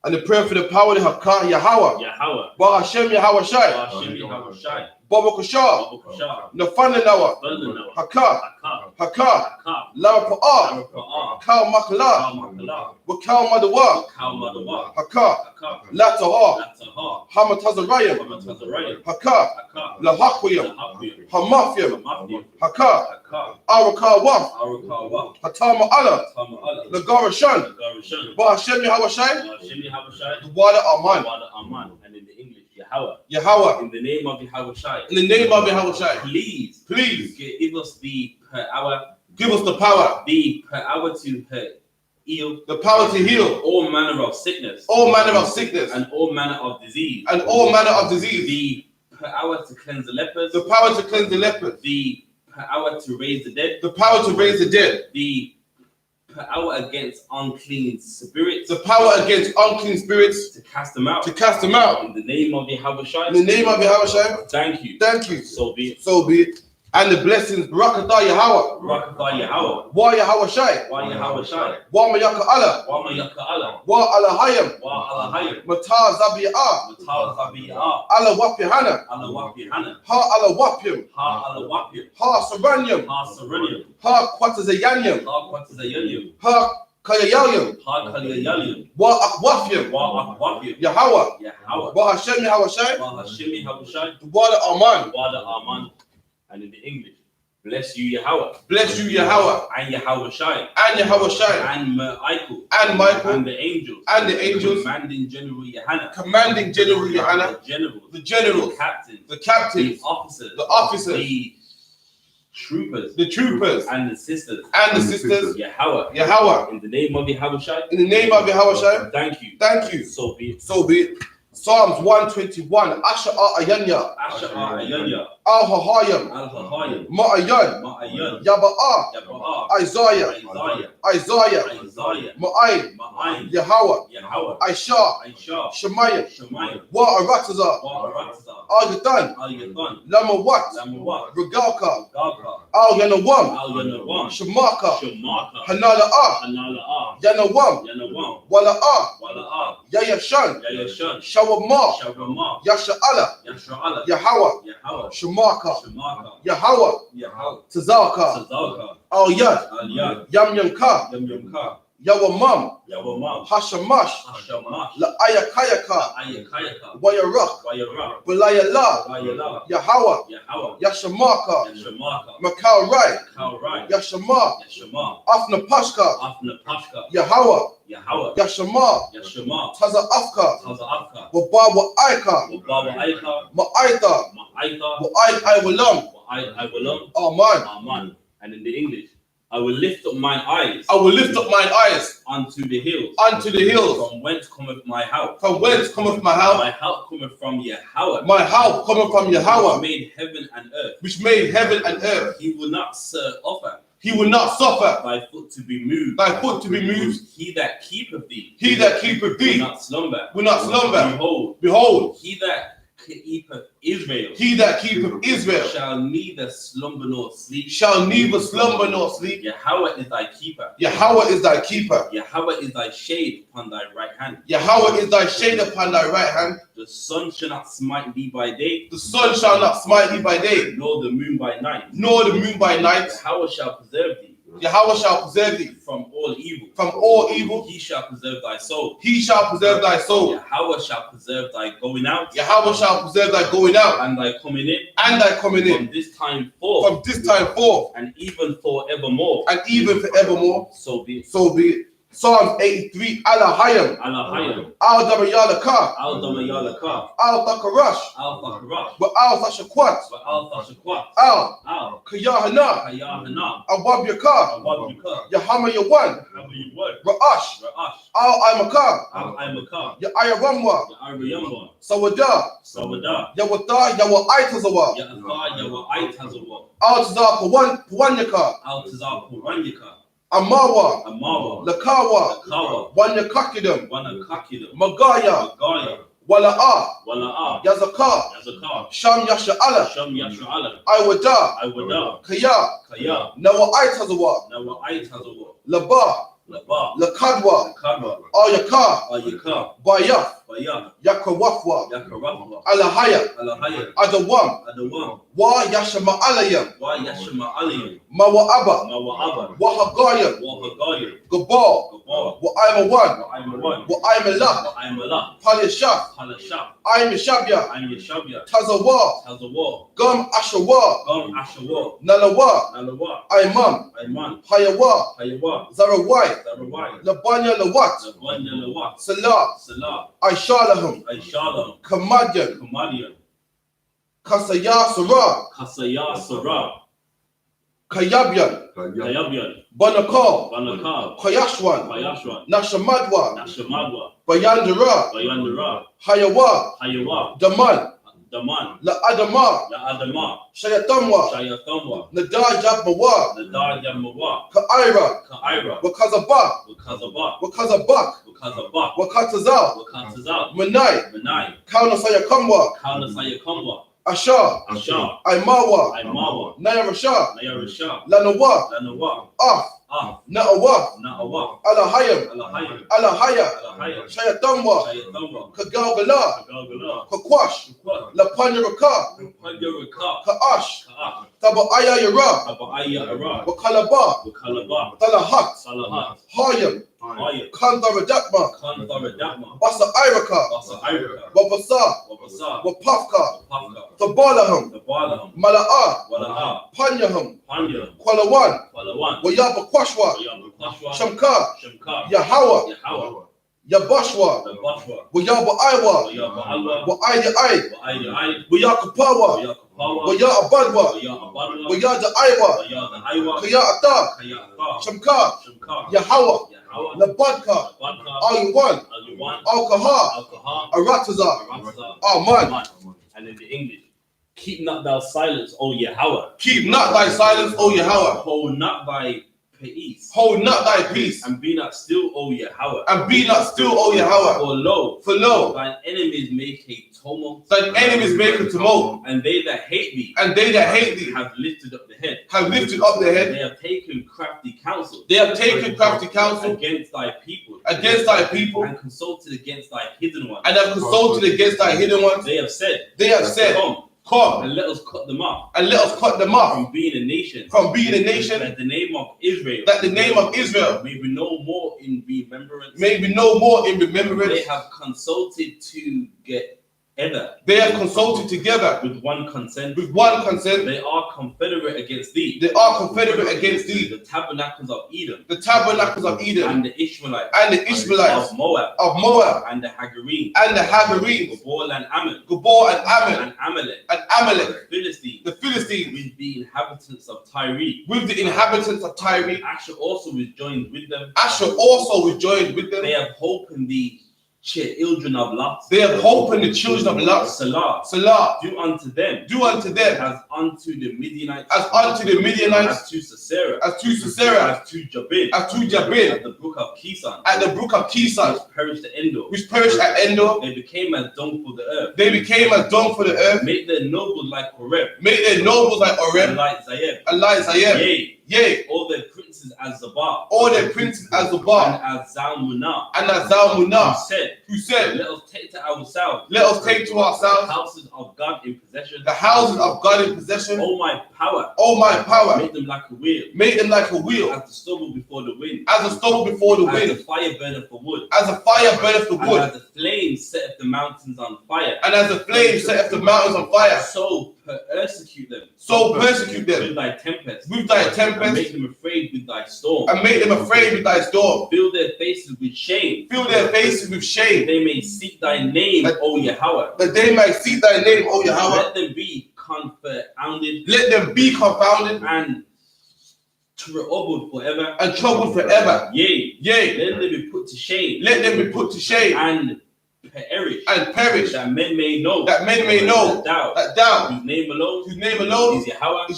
S1: And the prayer for the power of Haka Yahweh.
S2: Yahweh.
S1: Ba Hashem Yahweh Shai.
S2: Ba Hashem Yahweh Shai.
S1: Baba Kushar.
S2: Baba Kushar.
S1: Nafana Nawa.
S2: Thundanawa.
S1: Haka.
S2: Haka.
S1: Haka.
S2: Haka.
S1: La Pa'a.
S2: Rapa'a.
S1: Kal Makla.
S2: Makala.
S1: Wakal Madawa.
S2: Kal Madawa.
S1: Haka.
S2: Haka.
S1: La Taha.
S2: Lataha.
S1: Hamatazarayim.
S2: Hamatazarayim.
S1: Haka.
S2: Haka.
S1: La Hakwiyam.
S2: Lahapiyam.
S1: Hamafyam.
S2: Hamafiyam.
S1: Haka.
S2: Haka.
S1: Araka Waf.
S2: Arakawa.
S1: Hatama Allah.
S2: Tama'ala.
S1: Lagarashan.
S2: Garishan.
S1: Ba Hashem Yahweh Shai.
S2: Ba Hashem Yahweh Shai.
S1: Dwala Aman.
S2: Wala Aman. And in the English, Yahweh.
S1: Yahweh.
S2: In the name of Yahweh Shai.
S1: In the name of Yahweh Shai.
S2: Please give us the per hour.
S1: Give us the power.
S2: The per hour to heal.
S1: The power to heal.
S2: All manner of sickness.
S1: All manner of sickness.
S2: And all manner of disease.
S1: And all manner of disease.
S2: The per hour to cleanse the lepers.
S1: The power to cleanse the lepers.
S2: The per hour to raise the dead.
S1: The power to raise the dead.
S2: The per hour against unclean spirits.
S1: The power against unclean spirits.
S2: To cast them out.
S1: To cast them out.
S2: In the name of Yahweh Shai.
S1: In the name of Yahweh Shai.
S2: Thank you.
S1: Thank you.
S2: So be it.
S1: So be it. And the blessings, Barakatah Yahweh.
S2: Barakatah Yahweh.
S1: Wa Yahweh Shai.
S2: Wa Yahweh Shai.
S1: Wa Mayaka Allah.
S2: Wa Mayaka Allah.
S1: Wa Alahayim.
S2: Wa Alahayim.
S1: Mata Zabi'ah.
S2: Mata Zabi'ah.
S1: Allah Wapihanna.
S2: Allah Wapihanna.
S1: Ha Allah Wapim.
S2: Ha Allah Wapim.
S1: Ha Saranyam.
S2: Ha Saranyam.
S1: Ha Kwatazayanyam.
S2: Ha Kwatazayanyam.
S1: Ha Kayayayam.
S2: Ha Kayayayam.
S1: Wa Akwafyam.
S2: Wa Akwafyam.
S1: Yahweh.
S2: Yahweh.
S1: Ba Hashem Yahweh Shai.
S2: Ba Hashem Yahweh Shai.
S1: Wada Aman.
S2: Wada Aman. And in the English, bless you Yahweh.
S1: Bless you Yahweh.
S2: And Yahweh Shai.
S1: And Yahweh Shai.
S2: And Michael.
S1: And Michael.
S2: And the angels.
S1: And the angels.
S2: Commanding General Yahanna.
S1: Commanding General Yahanna.
S2: The generals.
S1: The generals.
S2: The captains.
S1: The captains.
S2: The officers.
S1: The officers.
S2: The troopers.
S1: The troopers.
S2: And the sisters.
S1: And the sisters.
S2: Yahweh.
S1: Yahweh.
S2: In the name of Yahweh Shai.
S1: In the name of Yahweh Shai.
S2: Thank you.
S1: Thank you.
S2: So be it.
S1: So be it. Psalms 121. I.S.U.P.K.
S2: I.S.U.P.K.
S1: Al-Hahayim.
S2: Al-Hahayim.
S1: Ma'ayan.
S2: Ma'ayan.
S1: Yaba'ah.
S2: Yaba'ah.
S1: Isaiah. Isaiah.
S2: Isaiah.
S1: Ma'ayin.
S2: Ma'ayin.
S1: Yahweh.
S2: Yahweh.
S1: Aisha.
S2: Aisha.
S1: Shemayim.
S2: Shemayim.
S1: Wa'aratazah.
S2: Wa'aratazah.
S1: Al-Yatan.
S2: Al-Yatan.
S1: Lamawat.
S2: Lamawat.
S1: Regalka.
S2: Galka.
S1: Al-Yanawam.
S2: Al-Yanawam.
S1: Shemaka.
S2: Shemaka.
S1: Hanala'ah.
S2: Hanala'ah.
S1: Yanawam.
S2: Yanawam.
S1: Wala'ah.
S2: Wala'ah.
S1: Yayashan.
S2: Yayashan.
S1: Shawamah.
S2: Shawamah.
S1: Yasha'ala.
S2: Yasha'ala.
S1: Yahweh.
S2: Yahweh.
S1: Shemaka.
S2: Shemaka.
S1: Yahweh.
S2: Yahweh.
S1: Tazaka.
S2: Tazaka.
S1: Al-Yad.
S2: Al-Yad.
S1: Yamyanka.
S2: Yamyamka.
S1: Yawamam.
S2: Yawamam.
S1: Hashamash.
S2: Hashamash.
S1: La'ayakayaka.
S2: Ayakayaka.
S1: Wayarak.
S2: Wayara.
S1: Balayala.
S2: Wayala.
S1: Yahweh.
S2: Yahweh.
S1: Yashamaka.
S2: Yashamaka.
S1: Makal Rai.
S2: Kaurai.
S1: Yashama.
S2: Yashama.
S1: Afna Pashka.
S2: Afna Pashka.
S1: Yahweh.
S2: Yahweh.
S1: Yashama.
S2: Yashama.
S1: Taza Afka.
S2: Taza Afka.
S1: Wabawa Aika.
S2: Wabawa Aika.
S1: Ma'aita.
S2: Ma'aika.
S1: Wa'ai Walam.
S2: I will
S1: Aman.
S2: Aman. And in the English, I will lift up mine eyes.
S1: I will lift up mine eyes
S2: unto the hills.
S1: Unto the hills.
S2: From whence cometh my help?
S1: From whence cometh my help?
S2: My help cometh from Yahweh.
S1: My help cometh from
S2: Which
S1: Yahweh.
S2: made heaven and earth.
S1: Which made heaven and earth.
S2: He will not offer.
S1: He will not suffer
S2: Thy foot to be moved.
S1: thy foot to be moved.
S2: He that keepeth thee.
S1: He that keepeth thee
S2: will not slumber.
S1: will not slumber.
S2: Behold.
S1: Behold.
S2: He that keepeth Israel.
S1: He that keepeth Israel
S2: shall neither slumber nor sleep.
S1: shall neither slumber nor sleep.
S2: Yahweh is thy keeper.
S1: Yahweh is thy keeper.
S2: Yahweh is thy shade upon thy right hand.
S1: Yahweh is thy shade upon thy right hand.
S2: The sun shall not smite thee by day.
S1: The sun shall not smite thee by day,
S2: Nor the moon by night.
S1: nor the moon by night.
S2: Yahweh shall preserve thee.
S1: Yahweh shall preserve thee
S2: from all evil.
S1: from all evil.
S2: He shall preserve thy soul.
S1: He shall preserve thy soul.
S2: Yahweh shall preserve thy going out.
S1: Yahweh shall preserve thy going out
S2: and thy coming in.
S1: and thy coming in
S2: From this time forth.
S1: from this time forth
S2: And even forevermore.
S1: and even forevermore.
S2: So be it.
S1: So be it. Psalms 83. Alahayim.
S2: Alahayim.
S1: Al Damayalaka.
S2: Al Damayalaka.
S1: Al Takarash.
S2: Al Fakarash.
S1: But Al Tashakwat.
S2: Al Tashakwat.
S1: Al
S2: Al
S1: Kayahana.
S2: Kayahana.
S1: Awab Yaka.
S2: Awabika.
S1: Yahama Yawan.
S2: How you word?
S1: Ra'ash.
S2: Ra'ash.
S1: Al Imaka.
S2: Al Imaka.
S1: Ya'ayawamwa.
S2: Ya'ariyamwa.
S1: Sawada.
S2: Sawada.
S1: Yawata. Yawaitazawa.
S2: Ya'atha. Yawa'aitazawa.
S1: Al Tazar Pawanyaka.
S2: Al Tazar Puranyaka.
S1: Amawa.
S2: Amawa.
S1: Lakawa.
S2: Lakawa.
S1: Wanyakakidam.
S2: Wanakakidam.
S1: Magaya.
S2: Magaya.
S1: Wala'a.
S2: Wala'a.
S1: Yazaka.
S2: Yazaka.
S1: Sham Yasha'ala.
S2: Sham Yasha'ala.
S1: Iwada.
S2: Iwada.
S1: Kaya.
S2: Kaya.
S1: Nawa'aitazawa.
S2: Nawa'aitazawa.
S1: Laba. Lakadwa, Ayaka, Bayaf, Yakawafwa, Alahaya, Adawam, Wa Yashama Alayam, Mawaaba, Wahagayam, Gabal, Wa I'm one, Wa I'm Allah, Palishaf, I'm Shabya, Tazawa, Gum Ashawa, Nalawa, Imam, Hayawa, Zarawai, Labanya Lawat, Salah, I.S.U.P.K, Kamadian, Kasaya Sarah, Kayabian, Banakal, Kayashwan, Nashamadwa, Bayandara, Hayawa, Daman, La Adama, Shayatamwa, Nadajab Mawa, Ka'ira, Wakazabak, Wakatazal, Manai, Kauna Sayakamwa, Asha, Imawa, Nayarasha, Lanawa, Na'awa, Alahaya, Shayatamwa, Kagalgala, Kakwash, Lapanyaraka, Ka'ash, Taba'aya Yara, Wakalaba, Talahat, Hayam, Kandaradakma, Basa Iraka, Wabasa, Wapafka, Tabalaham, Mala'a, Panyaham, Kwalawan, Wayaba Kwashwa, Shamka, Yahawa, Yabashwa, Wayaba Iwa, Wa'aydi, Wayakapawa, Waya Abadwa, Waya the Iwa, Kaya Atta, Shamka, Yahawa, Labadka, Ayuwan, Alkaha, Arataza, Aman.
S2: And in the English, keep not thou silence, O Yahweh.
S1: Keep not thy silence, O Yahweh.
S2: Hold not thy peace.
S1: Hold not thy peace.
S2: And be not still, O Yahweh.
S1: And be not still, O Yahweh.
S2: For lo,
S1: thine
S2: enemies make a tumult.
S1: Thine enemies make a tumult.
S2: And they that hate thee. Have lifted up the head. They have taken crafty counsel. Against thy people. And consulted against thy hidden ones. They have said, Come, and let us cut them off. From being a nation. That the name of Israel. May be no more in remembrance. They have consulted together. With one consent. They are confederate against thee. The tabernacles of Edom. And the Ishmaelites. Of Moab. And the Hagarene. Gabor and Ammon. And Amalek. The Philistines. With the inhabitants of Tyre. Asher also was joined with them. They have hope in the children of Lot. Salah. Do unto them. As unto the Midianites. As to Sisera. As to Jabin. At the brook of Kison. Which perished at Endor. They became as dung for the earth. Make their nobles like Horeb. And like Zayeb. Yea, all their princes as Zabah. And as Zalmunna. Who said, let us take to ourselves. The houses of God in possession. Oh my power. Make them like a wheel. As the stubble before the wind. As the fire burneth for wood. And as the flames setteth the mountains on fire. So persecute them. With thy tempest. And make them afraid with thy storm. Fill their faces with shame. That they may seek thy name, O Yahweh. Let them be confounded. And troubled forever. Yea. Let them be put to shame. And perish. That men may know. That thou. Whose name alone. Is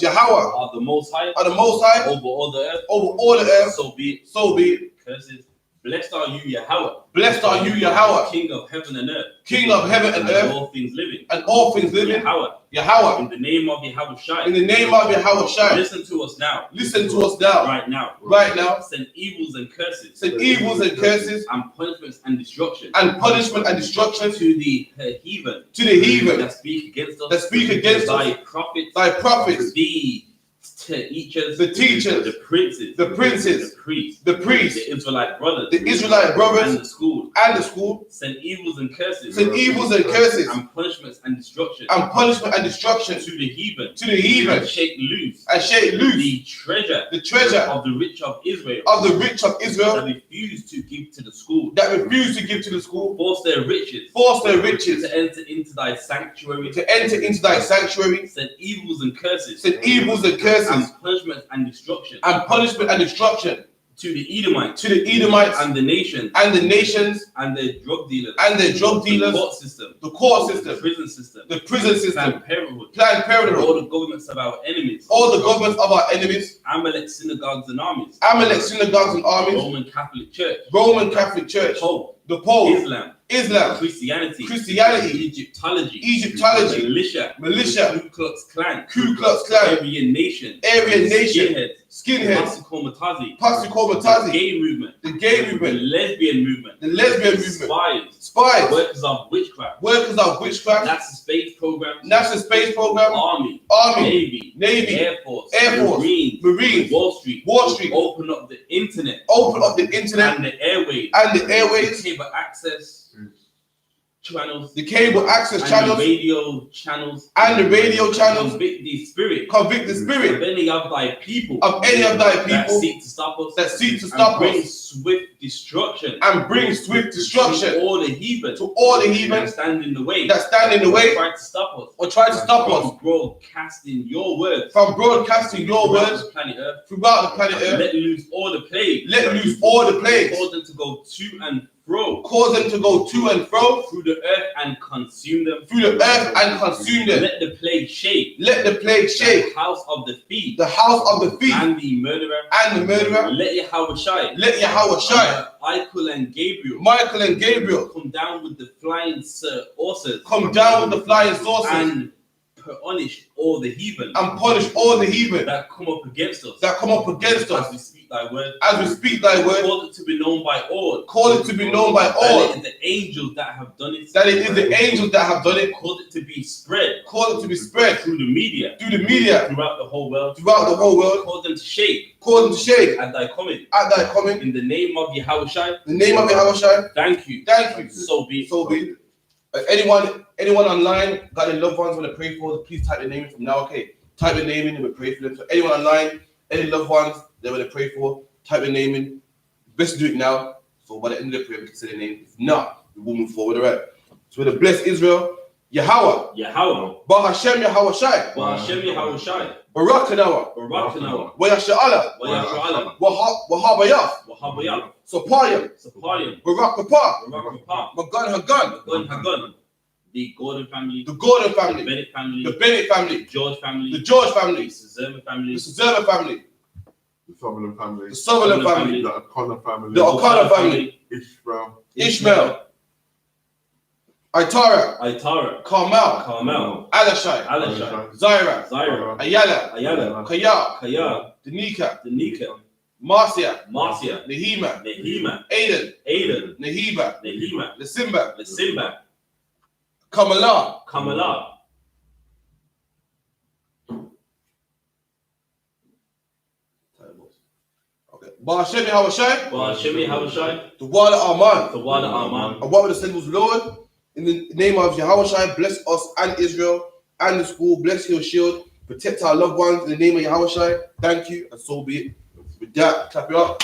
S2: Yahweh. Are the most high. Over all the earth. So be it. Curses Blessed are you, Yahweh.
S1: Blessed are you, Yahweh.
S2: King of heaven and earth.
S1: King of heaven and earth.
S2: All things living.
S1: And all things living.
S2: Yahweh.
S1: Yahweh.
S2: In the name of Yahweh.
S1: In the name of Yahweh.
S2: Listen to us now.
S1: Listen to us now.
S2: Right now.
S1: Right now.
S2: Send evils and curses.
S1: Send evils and curses.
S2: And punishments and destruction.
S1: And punishment and destruction.
S2: To the heathen.
S1: To the heathen.
S2: That speak against us.
S1: That speak against us.
S2: Thy prophets.
S1: Thy prophets.
S2: The teachers,
S1: the teachers,
S2: the princes,
S1: the princes,
S2: the priests,
S1: the
S2: Israelite brothers,
S1: and
S2: the school, send evils and curses, and punishments and destruction,
S1: to
S2: the heathen,
S1: and
S2: shake loose, the treasure of the rich of Israel, that refuse to give to the school, force their riches, to enter into thy sanctuary, send evils and curses, and punishment and destruction, to the Edomites, and the nations, and their drug dealers, the court system, the prison system, Planned Parenthood, all the governments of our enemies, Amalek synagogues and armies, Roman Catholic Church, the Pope, Islam, Christianity, Egyptology, militia, Ku Klux Klan, Aryan Nation, skinheads, Pastor gay movement, the lesbian movement, spies, workers of witchcraft, NASA space program, Army, Navy, Air Force, Marines, Wall Street, open up the internet, and the airwaves, cable access channels,
S1: the radio channels, convict the spirit of any of thy people, that seek to stop us, bring swift destruction, to all the heathen, that stand in the way, or try to stop us, from broadcasting your words, throughout the planet Earth, let loose all the plagues, cause them to go to and fro, through the earth and consume them, Let the plague shake, the house of the thief, and the murderer, let Yahweh, Michael and Gabriel, come down with the flying saucers, and punish all the heathen, that come up against us, as we speak thy word, call it to be known by all, that it is the angels that have done it, cause it to be spread, through the media, throughout the whole world, cause them to shake, at thy coming, in the name of Yahweh, thank you, so be it. Anyone online got any loved ones want to pray for? Please type their name in from now. Okay, type their name in and we pray for them. So anyone online, any loved ones they want to pray for, type their name in. Best do it now. So by the end of the prayer, we can say their name. If not, we will move forward. Alright. So we're to bless Israel. Yahweh. Bah Hashem Yahweh Shai. Barak Tanawa. Wayasha Allah. Wahabayaf. Sopayam. Barak Papa. Magan Hagan.
S2: The Gordon family,
S1: the
S2: Bennett family,
S1: George family,
S2: the Suzerman family,
S1: the Sutherland family,
S3: the
S1: O'Connor family, Ishmael, Itara, Carmel, Alashai, Zaira, Ayala, Kaya, Danica, Marcia, Nehima, Aiden, Nahiba, Lasimba, Kamala. Okay. Ba'ashem Yahawashi. The Wada Arman. And what would the symbols, Lord? In the name of Yahawashi, bless us and Israel and the school. Bless your shield. Protect our loved ones in the name of Yahawashi. Thank you, and so be it. With that, clap it up.